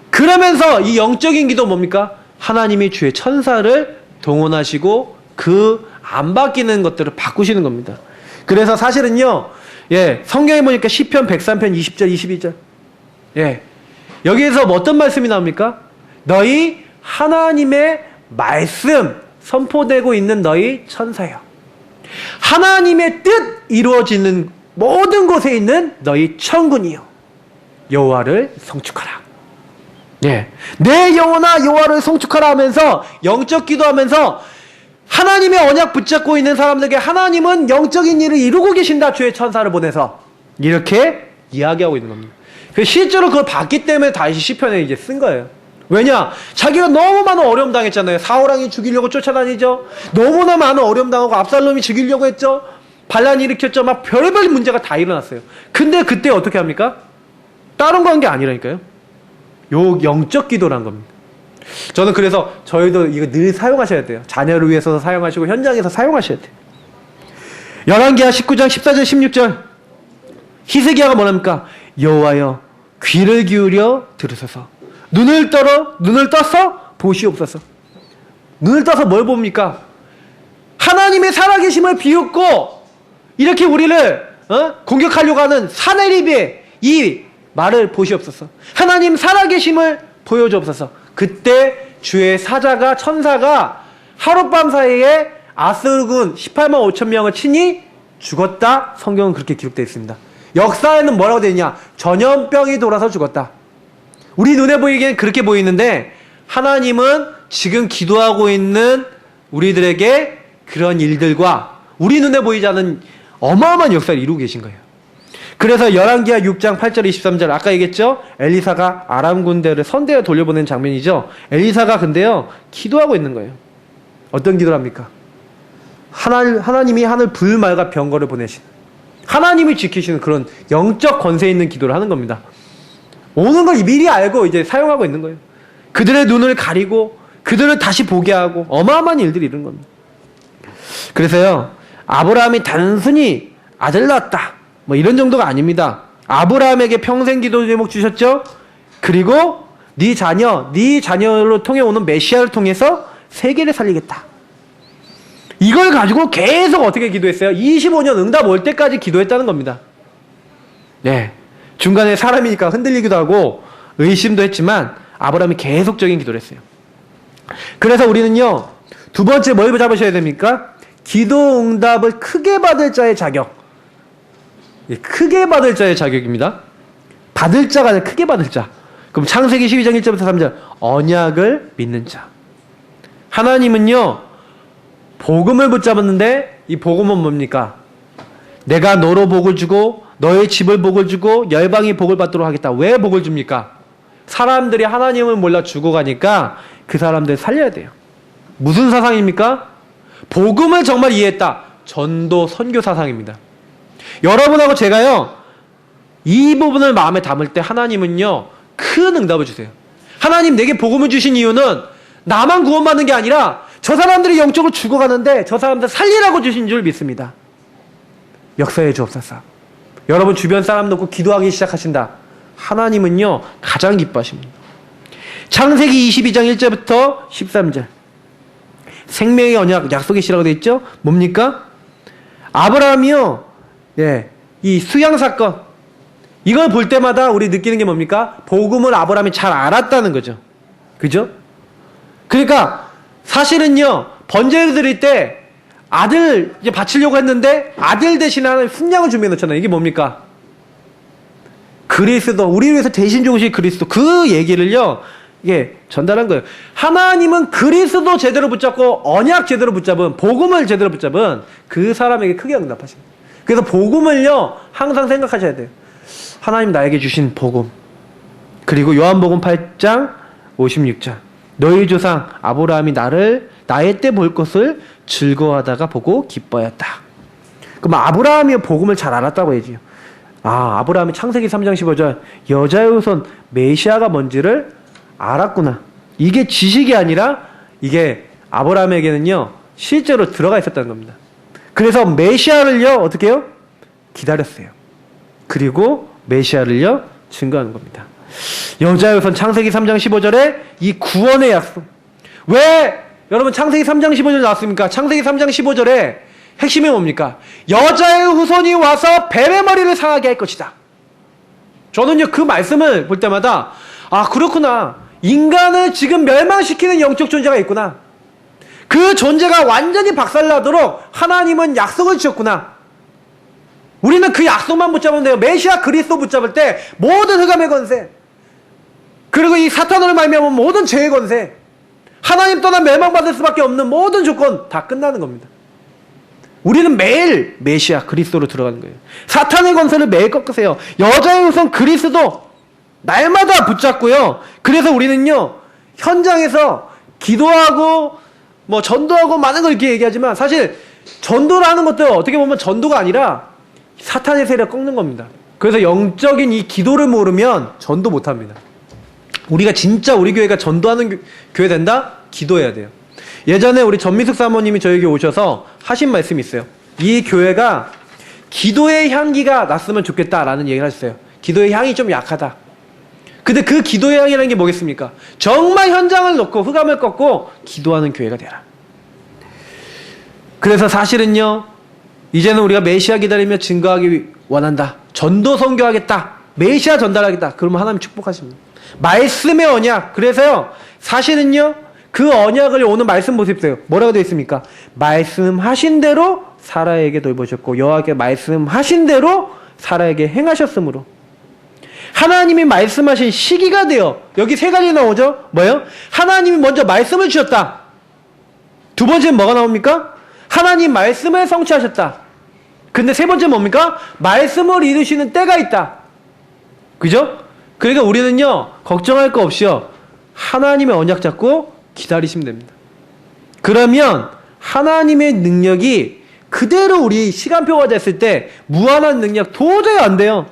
그러면서 이 영적인 기도 뭡니까? 하나님이 주의 천사를 동원하시고 그 안 바뀌는 것들을 바꾸시는 겁니다. 그래서 사실은요 성경에 보니까 시편 103편 20절 22절 여기에서 뭐 어떤 말씀이 나옵니까? 너희 하나님의 말씀 선포되고 있는 너희 천사여, 하나님의 뜻 이루어지는 모든 곳에 있는 너희 천군이여, 여호와를 성축하라. 내 영혼아 여호와를 성축하라 하면서 영적 기도하면서 하나님의 언약 붙잡고 있는 사람들에게 하나님은 영적인 일을 이루고 계신다, 주의 천사를 보내서, 이렇게 이야기하고 있는 겁니다. 실제로 그걸 봤기 때문에 다시 시편에 이제 쓴 거예요. 왜냐? 자기가 너무 많은 어려움 당했잖아요. 사울왕이 죽이려고 쫓아다니죠. 너무나 많은 어려움 당하고 압살롬이 죽이려고 했죠. 반란 일으켰죠. 막 별의별 문제가 다 일어났어요. 근데 그때 어떻게 합니까? 다른 거 한 게 아니라니까요. 요 영적 기도란 겁니다. 저는 그래서 저희도 이거 늘 사용하셔야 돼요. 자녀를 위해서 사용하시고 현장에서 사용하셔야 돼요. 열왕기하 19장 14절 16절 히스기야가 뭐랍니까? 여호와여 귀를 기울여 들으소서, 눈을 떠서 보시옵소서. 눈을 떠서 뭘 봅니까? 하나님의 살아계심을 비웃고 이렇게 우리를 공격하려고 하는 사내립의 이 말을 보시옵소서. 하나님 살아계심을 보여주옵소서. 그때 주의 사자가 천사가 하룻밤 사이에 아수르군 18만 5천 명을 친히 죽었다. 성경은 그렇게 기록되어 있습니다. 역사에는 뭐라고 되어 있냐? 전염병이 돌아서 죽었다. 우리 눈에 보이기엔 그렇게 보이는데 하나님은 지금 기도하고 있는 우리들에게 그런 일들과 우리 눈에 보이지 않는 어마어마한 역사를 이루고 계신 거예요. 그래서 열왕기하 6장 8절 23절 아까 얘기했죠? 엘리사가 아람 군대를 선대에 돌려보낸 장면이죠. 엘리사가 근데요 기도하고 있는 거예요. 어떤 기도를 합니까? 하나님이 하늘 불말과 병거를 보내신 하나님이 지키시는 그런 영적 권세 있는 기도를 하는 겁니다. 오는 걸 미리 알고 이제 사용하고 있는 거예요. 그들의 눈을 가리고 그들을 다시 보게 하고 어마어마한 일들이 이런 겁니다. 그래서요 아브라함이 단순히 아들 낳았다 뭐 이런 정도가 아닙니다. 아브라함에게 평생 기도 제목 주셨죠. 그리고 네 자녀로 통해 오는 메시아를 통해서 세계를 살리겠다. 이걸 가지고 계속 어떻게 기도했어요? 25년 응답 올 때까지 기도했다는 겁니다. 네, 중간에 사람이니까 흔들리기도 하고 의심도 했지만 아브라함이 계속적인 기도를 했어요. 그래서 우리는요 두 번째 뭘 잡으셔야 됩니까? 기도 응답을 크게 받을 자의 자격. 크게 받을 자의 자격입니다. 받을 자가 아니라 크게 받을 자. 그럼 창세기 12장 1절부터 3절 언약을 믿는 자. 하나님은요 복음을 붙잡았는데 이 복음은 뭡니까? 내가 너로 복을 주고 너의 집을 복을 주고 열방이 복을 받도록 하겠다. 왜 복을 줍니까? 사람들이 하나님을 몰라 죽어가니까 그 사람들 살려야 돼요. 무슨 사상입니까? 복음을 정말 이해했다. 전도 선교 사상입니다. 여러분하고 제가요 이 부분을 마음에 담을 때 하나님은요 큰 응답을 주세요. 하나님 내게 복음을 주신 이유는 나만 구원받는 게 아니라 저 사람들이 영적으로 죽어가는데 저 사람들 살리라고 주신 줄 믿습니다. 역사해 주옵소서. 여러분 주변 사람 놓고 기도하기 시작하신다. 하나님은요 가장 기뻐하십니다. 창세기 22장 1절부터 13절 생명의 언약 약속의 시라고 되어 있죠. 뭡니까? 아브라함이요 이 수양 사건 이걸 볼 때마다 우리 느끼는 게 뭡니까? 복음을 아브라함이 잘 알았다는 거죠. 그죠? 그러니까 사실은요 번제를 드릴 때 아들 이제 바치려고 했는데 아들 대신에 하나님 순양을 준비해 놓잖아요. 이게 뭡니까? 그리스도, 우리 위해서 대신 죽으신 그리스도, 그 얘기를요 이게 전달한 거예요. 하나님은 그리스도 제대로 붙잡고 언약 제대로 붙잡은, 복음을 제대로 붙잡은 그 사람에게 크게 응답하십니다. 그래서 복음을요 항상 생각하셔야 돼요. 하나님 나에게 주신 복음. 그리고 요한복음 8장 56절 너희 조상 아브라함이 나의 때 볼 것을 즐거워하다가 보고 기뻐하였다. 그럼 아브라함이 복음을 잘 알았다고 해야지요. 아브라함이 창세기 3장 15절 여자의 후손 메시아가 뭔지를 알았구나. 이게 지식이 아니라 이게 아브라함에게는요 실제로 들어가 있었다는 겁니다. 그래서 메시아를요 어떻게 해요? 기다렸어요. 그리고 메시아를요 증거하는 겁니다. 여자의 후손 창세기 3장 15절에 이 구원의 약속. 왜 여러분 창세기 3장 15절 나왔습니까? 창세기 3장 15절에 핵심이 뭡니까? 여자의 후손이 와서 뱀의 머리를 상하게 할 것이다. 저는요 그 말씀을 볼 때마다 그렇구나. 인간을 지금 멸망시키는 영적 존재가 있구나. 그 존재가 완전히 박살나도록 하나님은 약속을 주셨구나. 우리는 그 약속만 붙잡으면 돼요. 메시아 그리스도 붙잡을 때 모든 흑암의 권세, 그리고 이 사탄으로 말미암은 모든 죄의 권세, 하나님 떠나 멸망받을 수밖에 없는 모든 조건 다 끝나는 겁니다. 우리는 매일 메시아 그리스도로 들어가는 거예요. 사탄의 권세를 매일 꺾으세요. 여자의 후손 그리스도 날마다 붙잡고요. 그래서 우리는요 현장에서 기도하고 뭐 전도하고 많은 걸 이렇게 얘기하지만 사실 전도를 하는 것도 어떻게 보면 전도가 아니라 사탄의 세력을 꺾는 겁니다. 그래서 영적인 이 기도를 모르면 전도 못합니다. 우리가 진짜 우리 교회가 전도하는 교회 된다? 기도해야 돼요. 예전에 우리 전미숙 사모님이 저에게 오셔서 하신 말씀이 있어요. 이 교회가 기도의 향기가 났으면 좋겠다라는 얘기를 하셨어요. 기도의 향이 좀 약하다. 근데 그 기도의 향이라는 게 뭐겠습니까? 정말 현장을 놓고 흑암을 꺾고 기도하는 교회가 되라. 그래서 사실은요 이제는 우리가 메시아 기다리며 증거하기 원한다. 전도 선교하겠다. 메시아 전달하겠다. 그러면 하나님 축복하십니다. 말씀의 언약. 그래서요, 사실은요, 그 언약을 오늘 말씀 보십시오. 뭐라고 되어 있습니까? 말씀하신 대로 사라에게 돌보셨고 여호와께 말씀하신 대로 사라에게 행하셨으므로. 하나님이 말씀하신 시기가 되어 여기 세 가지 나오죠. 뭐예요? 하나님이 먼저 말씀을 주셨다. 두 번째는 뭐가 나옵니까? 하나님 말씀을 성취하셨다. 근데 세 번째는 뭡니까? 말씀을 이루시는 때가 있다. 그죠? 그러니까 우리는요, 걱정할 거 없이요, 하나님의 언약 잡고 기다리시면 됩니다. 그러면 하나님의 능력이 그대로 우리 시간표가 됐을 때 무한한 능력 도저히 안 돼요.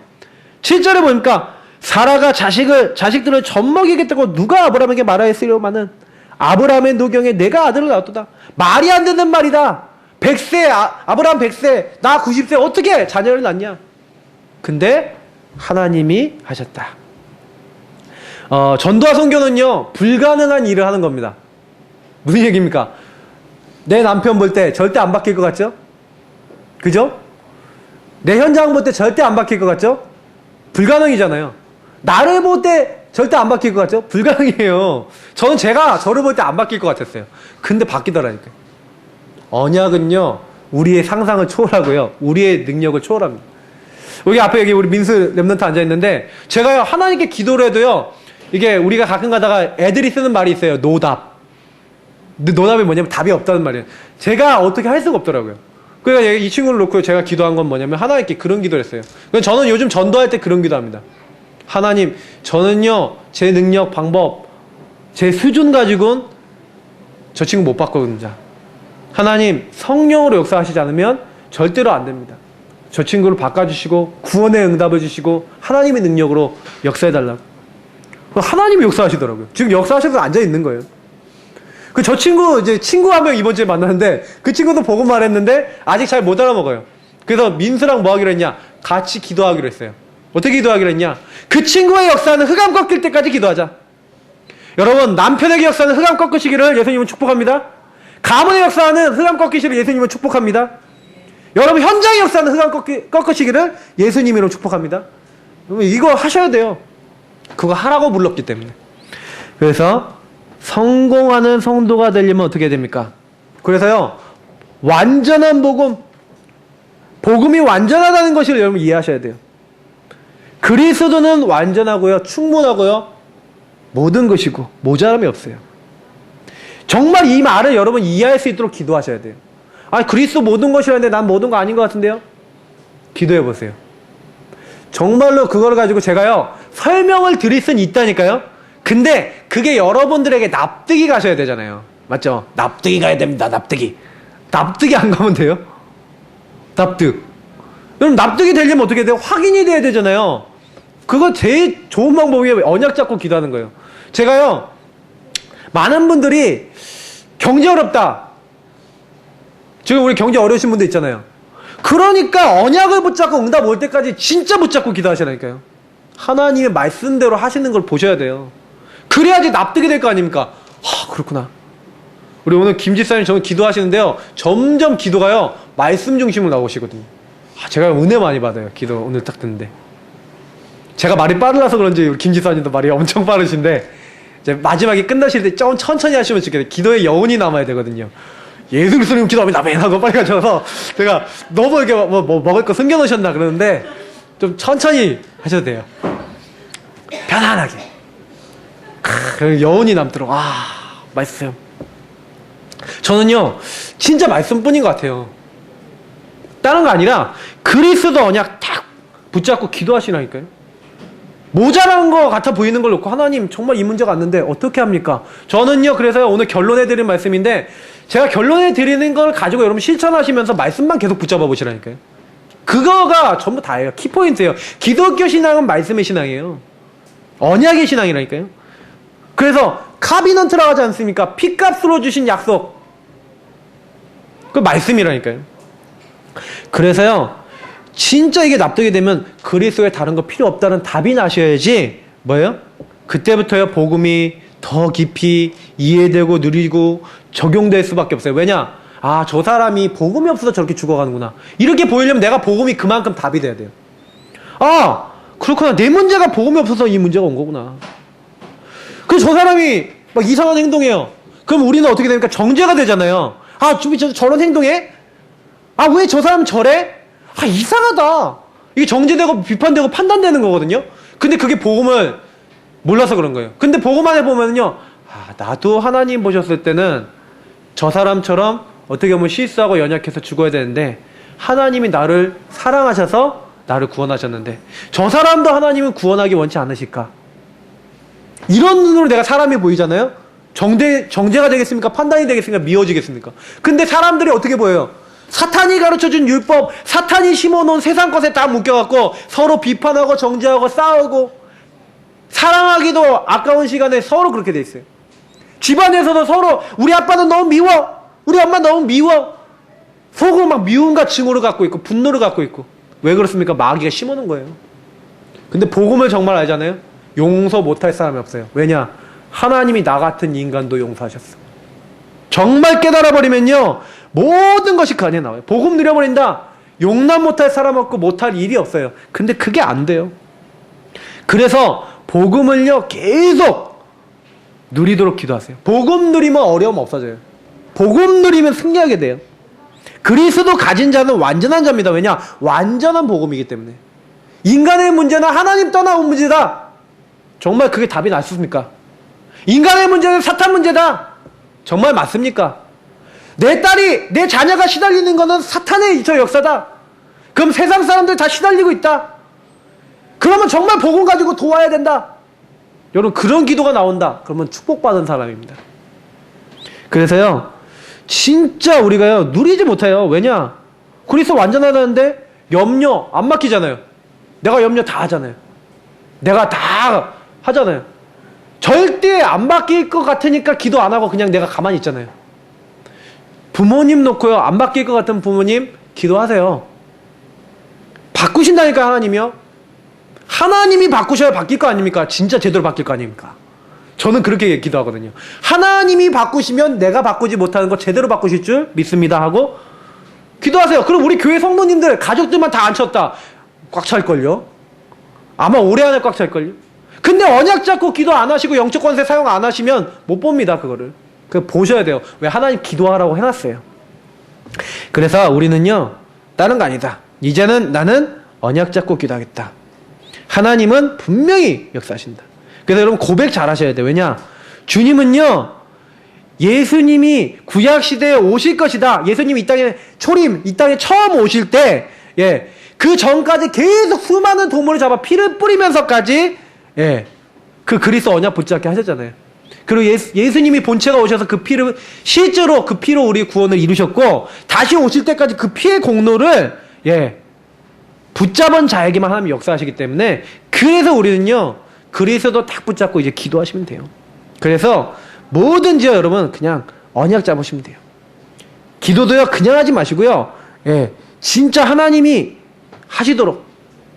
7절에 보니까 사라가 자식들을 젖먹이겠다고 누가 아브라함에게 말하였으려마는 아브라함의 노경에 내가 아들을 낳았도다. 말이 안 되는 말이다. 100세 아브라함 100세 나 90세 어떻게 자녀를 낳냐. 근데 하나님이 하셨다. 전도와 선교는요, 불가능한 일을 하는 겁니다. 무슨 얘기입니까? 내 남편 볼 때 절대 안 바뀔 것 같죠? 그죠? 내 현장 볼 때 절대 안 바뀔 것 같죠? 불가능이잖아요. 나를 볼 때 절대 안 바뀔 것 같죠? 불가능이에요. 저는 저를 볼 때 안 바뀔 것 같았어요. 근데 바뀌더라니까요. 언약은요, 우리의 상상을 초월하고요, 우리의 능력을 초월합니다. 여기 앞에 우리 민수 랩런트 앉아있는데, 제가요, 하나님께 기도를 해도요, 이게 우리가 가끔 가다가 애들이 쓰는 말이 있어요. 노답. 노답이 뭐냐면 답이 없다는 말이에요. 제가 어떻게 할 수가 없더라고요. 그러니까 이 친구를 놓고 제가 기도한 건 뭐냐면 하나님께 그런 기도를 했어요. 저는 요즘 전도할 때 그런 기도합니다. 하나님, 저는요, 제 능력, 방법, 제 수준 가지고는 저 친구 못 바꾸거든요. 하나님, 성령으로 역사하시지 않으면 절대로 안 됩니다. 저 친구를 바꿔주시고 구원의 응답을 주시고 하나님의 능력으로 역사해달라고. 하나님이 역사하시더라고요. 지금 역사하셔서 앉아있는 거예요. 저 친구, 이제 친구 한 명 이번 주에 만났는데, 그 친구도 보고 말했는데, 아직 잘 못 알아먹어요. 그래서 민수랑 뭐 하기로 했냐? 같이 기도하기로 했어요. 어떻게 기도하기로 했냐? 그 친구의 역사는 흑암 꺾일 때까지 기도하자. 여러분, 남편에게 역사는 흑암 꺾으시기를 예수님은 축복합니다. 가문의 역사는 흑암 꺾이시기를 예수님은 축복합니다. 여러분, 현장의 역사는 흑암 꺾으시기를 예수님으로 축복합니다. 이거 하셔야 돼요. 그거 하라고 불렀기 때문에. 그래서 성공하는 성도가 되려면 어떻게 됩니까? 그래서요, 완전한 복음이 완전하다는 것을 여러분 이해하셔야 돼요. 그리스도는 완전하고요, 충분하고요, 모든 것이고 모자람이 없어요. 정말 이 말을 여러분 이해할 수 있도록 기도하셔야 돼요. 그리스도 모든 것이라는데 난 모든 거 아닌 것 같은데요? 기도해 보세요. 정말로 그걸 가지고 제가요, 설명을 드릴 수는 있다니까요. 근데 그게 여러분들에게 납득이 가셔야 되잖아요. 맞죠? 납득이 가야 됩니다. 납득이 안 가면 돼요? 납득. 그럼 납득이 되려면 어떻게 돼요? 확인이 돼야 되잖아요. 그거 제일 좋은 방법이 언약 잡고 기도하는 거예요. 제가요, 많은 분들이 경제 어렵다. 지금 우리 경제 어려우신 분들 있잖아요. 그러니까 언약을 붙잡고 응답 올 때까지 진짜 붙잡고 기도하시라니까요. 하나님의 말씀대로 하시는 걸 보셔야 돼요. 그래야지 납득이 될 거 아닙니까? 그렇구나. 우리 오늘 김지사님 저는 기도하시는데요, 점점 기도가요, 말씀 중심으로 나오시거든요. 제가 은혜 많이 받아요. 기도 오늘 딱 듣는데. 제가 말이 빠르라서 그런지 우리 김지사님도 말이 엄청 빠르신데, 이제 마지막에 끝나실 때 좀 천천히 하시면 좋겠어요. 기도에 여운이 남아야 되거든요. 예수 그리스도님 기도하면 나면 하고 빨리 가셔서, 제가 너무 이렇게 뭐 먹을 거 숨겨놓으셨나 그러는데, 좀 천천히 하셔도 돼요. 편안하게. 여운이 남도록. 말씀. 저는요, 진짜 말씀뿐인 것 같아요. 다른 거 아니라 그리스도 언약 딱 붙잡고 기도하시라니까요. 모자란 거 같아 보이는 걸 놓고 하나님 정말 이 문제가 왔는데 어떻게 합니까? 저는요, 그래서 오늘 결론해드린 말씀인데, 제가 결론해드리는 걸 가지고 여러분 실천하시면서 말씀만 계속 붙잡아 보시라니까요. 그거가 전부 다예요. 키포인트예요. 기독교 신앙은 말씀의 신앙이에요. 언약의 신앙이라니까요. 그래서 카비넌트라고 하지 않습니까? 피값으로 주신 약속. 그 말씀이라니까요. 그래서요, 진짜 이게 납득이 되면 그리스도에 다른 거 필요 없다는 답이 나셔야지, 뭐예요? 그때부터요, 복음이 더 깊이 이해되고 누리고 적용될 수밖에 없어요. 왜냐? 저 사람이 복음이 없어서 저렇게 죽어가는구나. 이렇게 보이려면 내가 복음이 그만큼 답이 돼야 돼요. 그렇구나. 내 문제가 복음이 없어서 이 문제가 온 거구나. 그래서 저 사람이 막 이상한 행동해요. 그럼 우리는 어떻게 됩니까? 정죄가 되잖아요. 아, 저런 행동해? 아, 왜 저 사람 저래? 아, 이상하다. 이게 정죄되고 비판되고 판단되는 거거든요. 근데 그게 복음을 몰라서 그런 거예요. 근데 복음 안에 보면요, 아, 나도 하나님 보셨을 때는 저 사람처럼 어떻게 보면 실수하고 연약해서 죽어야 되는데 하나님이 나를 사랑하셔서 나를 구원하셨는데 저 사람도 하나님은 구원하기 원치 않으실까? 이런 눈으로 내가 사람이 보이잖아요. 정죄가 되겠습니까? 판단이 되겠습니까? 미워지겠습니까? 근데 사람들이 어떻게 보여요? 사탄이 가르쳐준 율법, 사탄이 심어놓은 세상 것에 다 묶여갖고 서로 비판하고 정죄하고 싸우고 사랑하기도 아까운 시간에 서로 그렇게 돼 있어요. 집안에서도 서로 우리 아빠는 너무 미워, 우리 엄마 너무 미워, 속으로 막 미움과 증오를 갖고 있고 분노를 갖고 있고. 왜 그렇습니까? 마귀가 심어놓은 거예요. 근데 복음을 정말 알잖아요. 용서 못할 사람이 없어요. 왜냐? 하나님이 나 같은 인간도 용서하셨어. 정말 깨달아버리면요, 모든 것이 그 안에 나와요. 복음 누려버린다, 용납 못할 사람 없고 못할 일이 없어요. 근데 그게 안 돼요. 그래서 복음을요 계속 누리도록 기도하세요. 복음 누리면 어려움 없어져요. 복음 누리면 승리하게 돼요. 그리스도 가진 자는 완전한 자입니다. 왜냐? 완전한 복음이기 때문에. 인간의 문제는 하나님 떠나온 문제다. 정말 그게 답이 났습니까? 인간의 문제는 사탄 문제다. 정말 맞습니까? 내 딸이, 내 자녀가 시달리는 거는 사탄의 저 역사다. 그럼 세상 사람들 다 시달리고 있다. 그러면 정말 복음 가지고 도와야 된다. 여러분, 그런 기도가 나온다. 그러면 축복받은 사람입니다. 그래서요, 진짜 우리가요 누리지 못해요. 왜냐? 그리스도 완전하다는데 염려 안 맡기잖아요. 내가 염려 다 하잖아요. 내가 다 하잖아요. 절대 안 바뀔 것 같으니까 기도 안 하고 그냥 내가 가만히 있잖아요. 부모님 놓고요, 안 바뀔 것 같은 부모님 기도하세요. 바꾸신다니까. 하나님이요. 하나님이 바꾸셔야 바뀔 거 아닙니까? 진짜 제대로 바뀔 거 아닙니까? 저는 그렇게 기도하거든요. 하나님이 바꾸시면 내가 바꾸지 못하는 거 제대로 바꾸실 줄 믿습니다 하고 기도하세요. 그럼 우리 교회 성도님들 가족들만 다 앉혔다, 꽉 찰걸요? 아마 올해 안에 꽉 찰걸요? 근데 언약 잡고 기도 안 하시고 영적 권세 사용 안 하시면 못 봅니다. 그거를. 그거 보셔야 돼요. 왜? 하나님 기도하라고 해놨어요. 그래서 우리는요, 다른 거 아니다. 이제는 나는 언약 잡고 기도하겠다. 하나님은 분명히 역사하신다. 그래서 여러분 고백 잘 하셔야 돼요. 왜냐? 주님은요, 예수님이 구약시대에 오실 것이다. 예수님이 이 땅에 이 땅에 처음 오실 때, 그 전까지 계속 수많은 동물을 잡아 피를 뿌리면서까지, 그 그리스도 언약 붙잡게 하셨잖아요. 그리고 예수님이 본체가 오셔서 그 피를, 실제로 그 피로 우리 구원을 이루셨고, 다시 오실 때까지 그 피의 공로를, 붙잡은 자에게만 하나님이 역사하시기 때문에, 그래서 우리는요, 그리스도 딱 붙잡고 이제 기도하시면 돼요. 그래서 뭐든지요, 여러분, 그냥 언약 잡으시면 돼요. 기도도요, 그냥 하지 마시고요, 진짜 하나님이 하시도록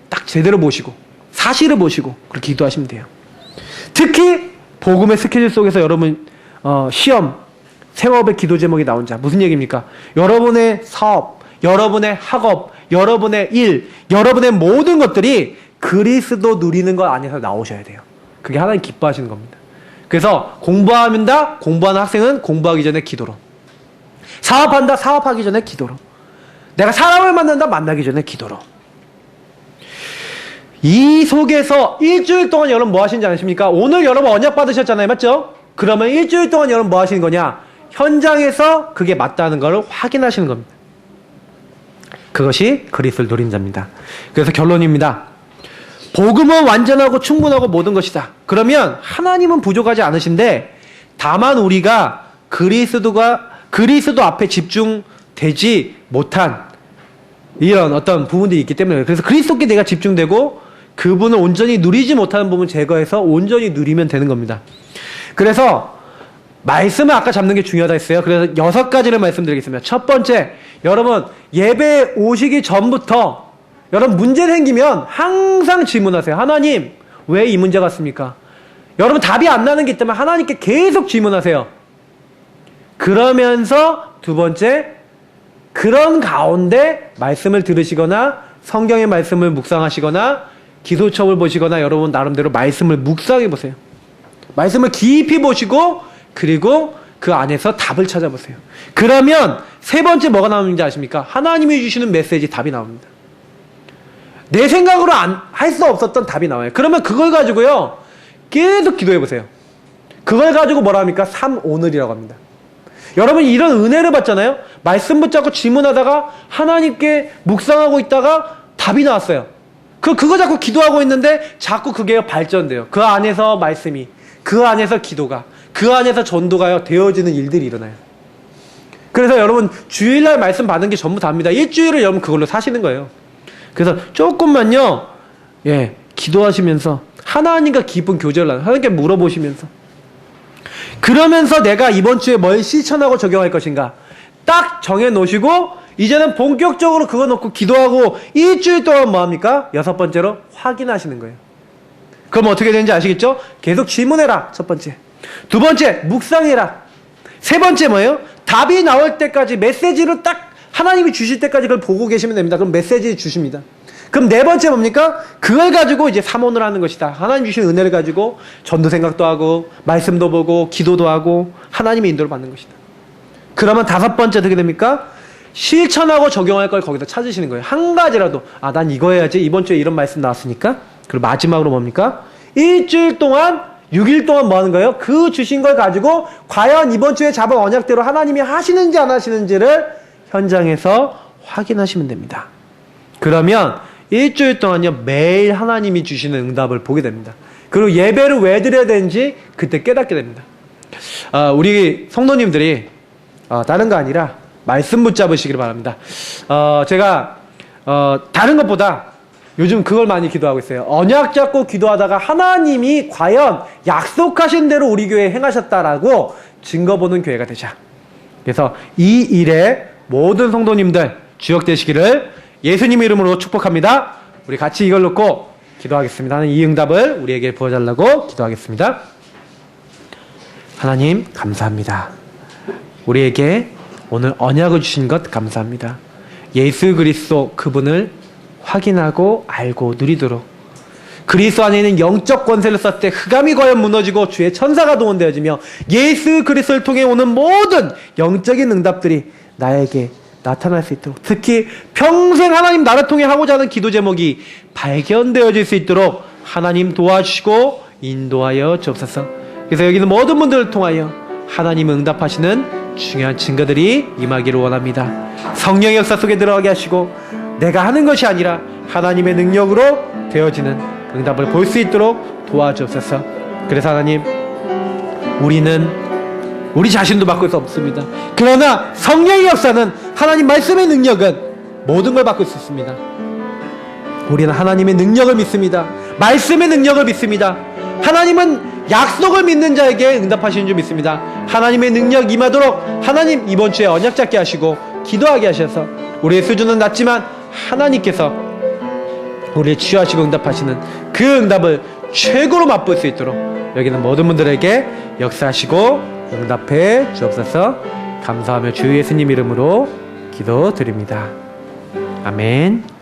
딱 제대로 보시고, 사실을 보시고, 그렇게 기도하시면 돼요. 특히, 복음의 스케줄 속에서 여러분, 시험, 생업의 기도 제목이 나온 자, 무슨 얘기입니까? 여러분의 사업, 여러분의 학업, 여러분의 일, 여러분의 모든 것들이 그리스도 누리는 것 안에서 나오셔야 돼요. 그게 하나님 기뻐하시는 겁니다. 그래서 공부한다, 공부하는 학생은 공부하기 전에 기도로. 사업한다, 사업하기 전에 기도로. 내가 사람을 만난다, 만나기 전에 기도로. 이 속에서 일주일 동안 여러분 뭐 하시는지 아십니까? 오늘 여러분 언약 받으셨잖아요. 맞죠? 그러면 일주일 동안 여러분 뭐 하시는 거냐? 현장에서 그게 맞다는 걸 확인하시는 겁니다. 그것이 그리스도를 누린 자입니다. 그래서 결론입니다. 복음은 완전하고 충분하고 모든 것이다. 그러면 하나님은 부족하지 않으신데, 다만 우리가 그리스도 앞에 집중되지 못한 이런 어떤 부분들이 있기 때문에, 그래서 그리스도께 내가 집중되고 그분을 온전히 누리지 못하는 부분 제거해서 온전히 누리면 되는 겁니다. 그래서 말씀을 아까 잡는 게 중요하다 했어요. 그래서 6가지를 말씀드리겠습니다. 첫 번째, 여러분 예배 오시기 전부터 여러분 문제 생기면 항상 질문하세요. 하나님, 왜 이 문제 같습니까? 여러분 답이 안 나는 게 있다면 하나님께 계속 질문하세요. 그러면서 두 번째, 그런 가운데 말씀을 들으시거나 성경의 말씀을 묵상하시거나 기도첩을 보시거나 여러분 나름대로 말씀을 묵상해 보세요. 말씀을 깊이 보시고 그리고 그 안에서 답을 찾아보세요. 그러면 세 번째 뭐가 나오는지 아십니까? 하나님이 주시는 메시지 답이 나옵니다. 내 생각으로 할 수 없었던 답이 나와요. 그러면 그걸 가지고요 계속 기도해 보세요. 그걸 가지고 뭐라 합니까? 3오늘이라고 합니다. 여러분 이런 은혜를 받잖아요. 말씀 붙잡고 질문하다가 하나님께 묵상하고 있다가 답이 나왔어요. 그거 자꾸 기도하고 있는데 자꾸 그게 발전돼요. 그 안에서 말씀이, 그 안에서 기도가, 그 안에서 전도가요 되어지는 일들이 일어나요. 그래서 여러분 주일날 말씀 받은 게 전부 다입니다. 일주일을 여러분 그걸로 사시는 거예요. 그래서 조금만요 기도하시면서 하나님과 깊은 교제를 하나님께 물어보시면서, 그러면서 내가 이번 주에 뭘 실천하고 적용할 것인가 딱 정해놓으시고 이제는 본격적으로 그거 놓고 기도하고 일주일 동안 뭐합니까? 6번째로 확인하시는 거예요. 그럼 어떻게 되는지 아시겠죠? 계속 질문해라. 첫 번째. 두 번째 묵상해라. 세 번째 뭐예요? 답이 나올 때까지 메시지로 딱 하나님이 주실 때까지 그걸 보고 계시면 됩니다. 그럼 메시지 주십니다. 그럼 네 번째 뭡니까? 그걸 가지고 이제 3원을 하는 것이다. 하나님 주신 은혜를 가지고 전도 생각도 하고 말씀도 보고 기도도 하고 하나님의 인도를 받는 것이다. 그러면 다섯 번째 어떻게 됩니까? 실천하고 적용할 걸 거기서 찾으시는 거예요. 한 가지라도 난 이거 해야지. 이번 주에 이런 말씀 나왔으니까. 그리고 마지막으로 뭡니까? 일주일 동안 6일 동안 뭐 하는 거예요? 그 주신 걸 가지고 과연 이번 주에 잡은 언약대로 하나님이 하시는지 안 하시는지를 현장에서 확인하시면 됩니다. 그러면 일주일 동안요 매일 하나님이 주시는 응답을 보게 됩니다. 그리고 예배를 왜 드려야 되는지 그때 깨닫게 됩니다. 우리 성도님들이 다른 거 아니라 말씀 붙잡으시길 바랍니다. 제가 다른 것보다 요즘 그걸 많이 기도하고 있어요. 언약 잡고 기도하다가 하나님이 과연 약속하신 대로 우리 교회에 행하셨다라고 증거 보는 교회가 되자. 그래서 이 일에 모든 성도님들 주역되시기를 예수님 이름으로 축복합니다. 우리 같이 이걸 놓고 기도하겠습니다. 이 응답을 우리에게 부어달라고 기도하겠습니다. 하나님 감사합니다. 우리에게 오늘 언약을 주신 것 감사합니다. 예수 그리스도 그분을 확인하고 알고 누리도록 그리스도 안에 있는 영적 권세를 썼을 때 흑암이 과연 무너지고 주의 천사가 동원되어지며 예수 그리스도를 통해 오는 모든 영적인 응답들이 나에게 나타날 수 있도록, 특히 평생 하나님 나를 통해 하고자 하는 기도 제목이 발견되어질 수 있도록 하나님 도와주시고 인도하여 주옵소서. 그래서 여기 있는 모든 분들을 통하여 하나님 응답하시는 중요한 증거들이 임하기를 원합니다. 성령의 역사 속에 들어가게 하시고 내가 하는 것이 아니라 하나님의 능력으로 되어지는 응답을 볼 수 있도록 도와주옵소서. 그래서 하나님, 우리는 우리 자신도 바꿀 수 없습니다. 그러나 성령의 역사는, 하나님 말씀의 능력은 모든 걸 바꿀 수 있습니다. 우리는 하나님의 능력을 믿습니다. 말씀의 능력을 믿습니다. 하나님은 약속을 믿는 자에게 응답하시는 줄 믿습니다. 하나님의 능력 임하도록 하나님 이번 주에 언약 잡게 하시고 기도하게 하셔서 우리의 수준은 낮지만 하나님께서 우리를 치유하시고 응답하시는 그 응답을 최고로 맛볼 수 있도록 여기는 모든 분들에게 역사하시고 응답해 주옵소서. 감사하며 주 예수님 이름으로 기도드립니다. 아멘.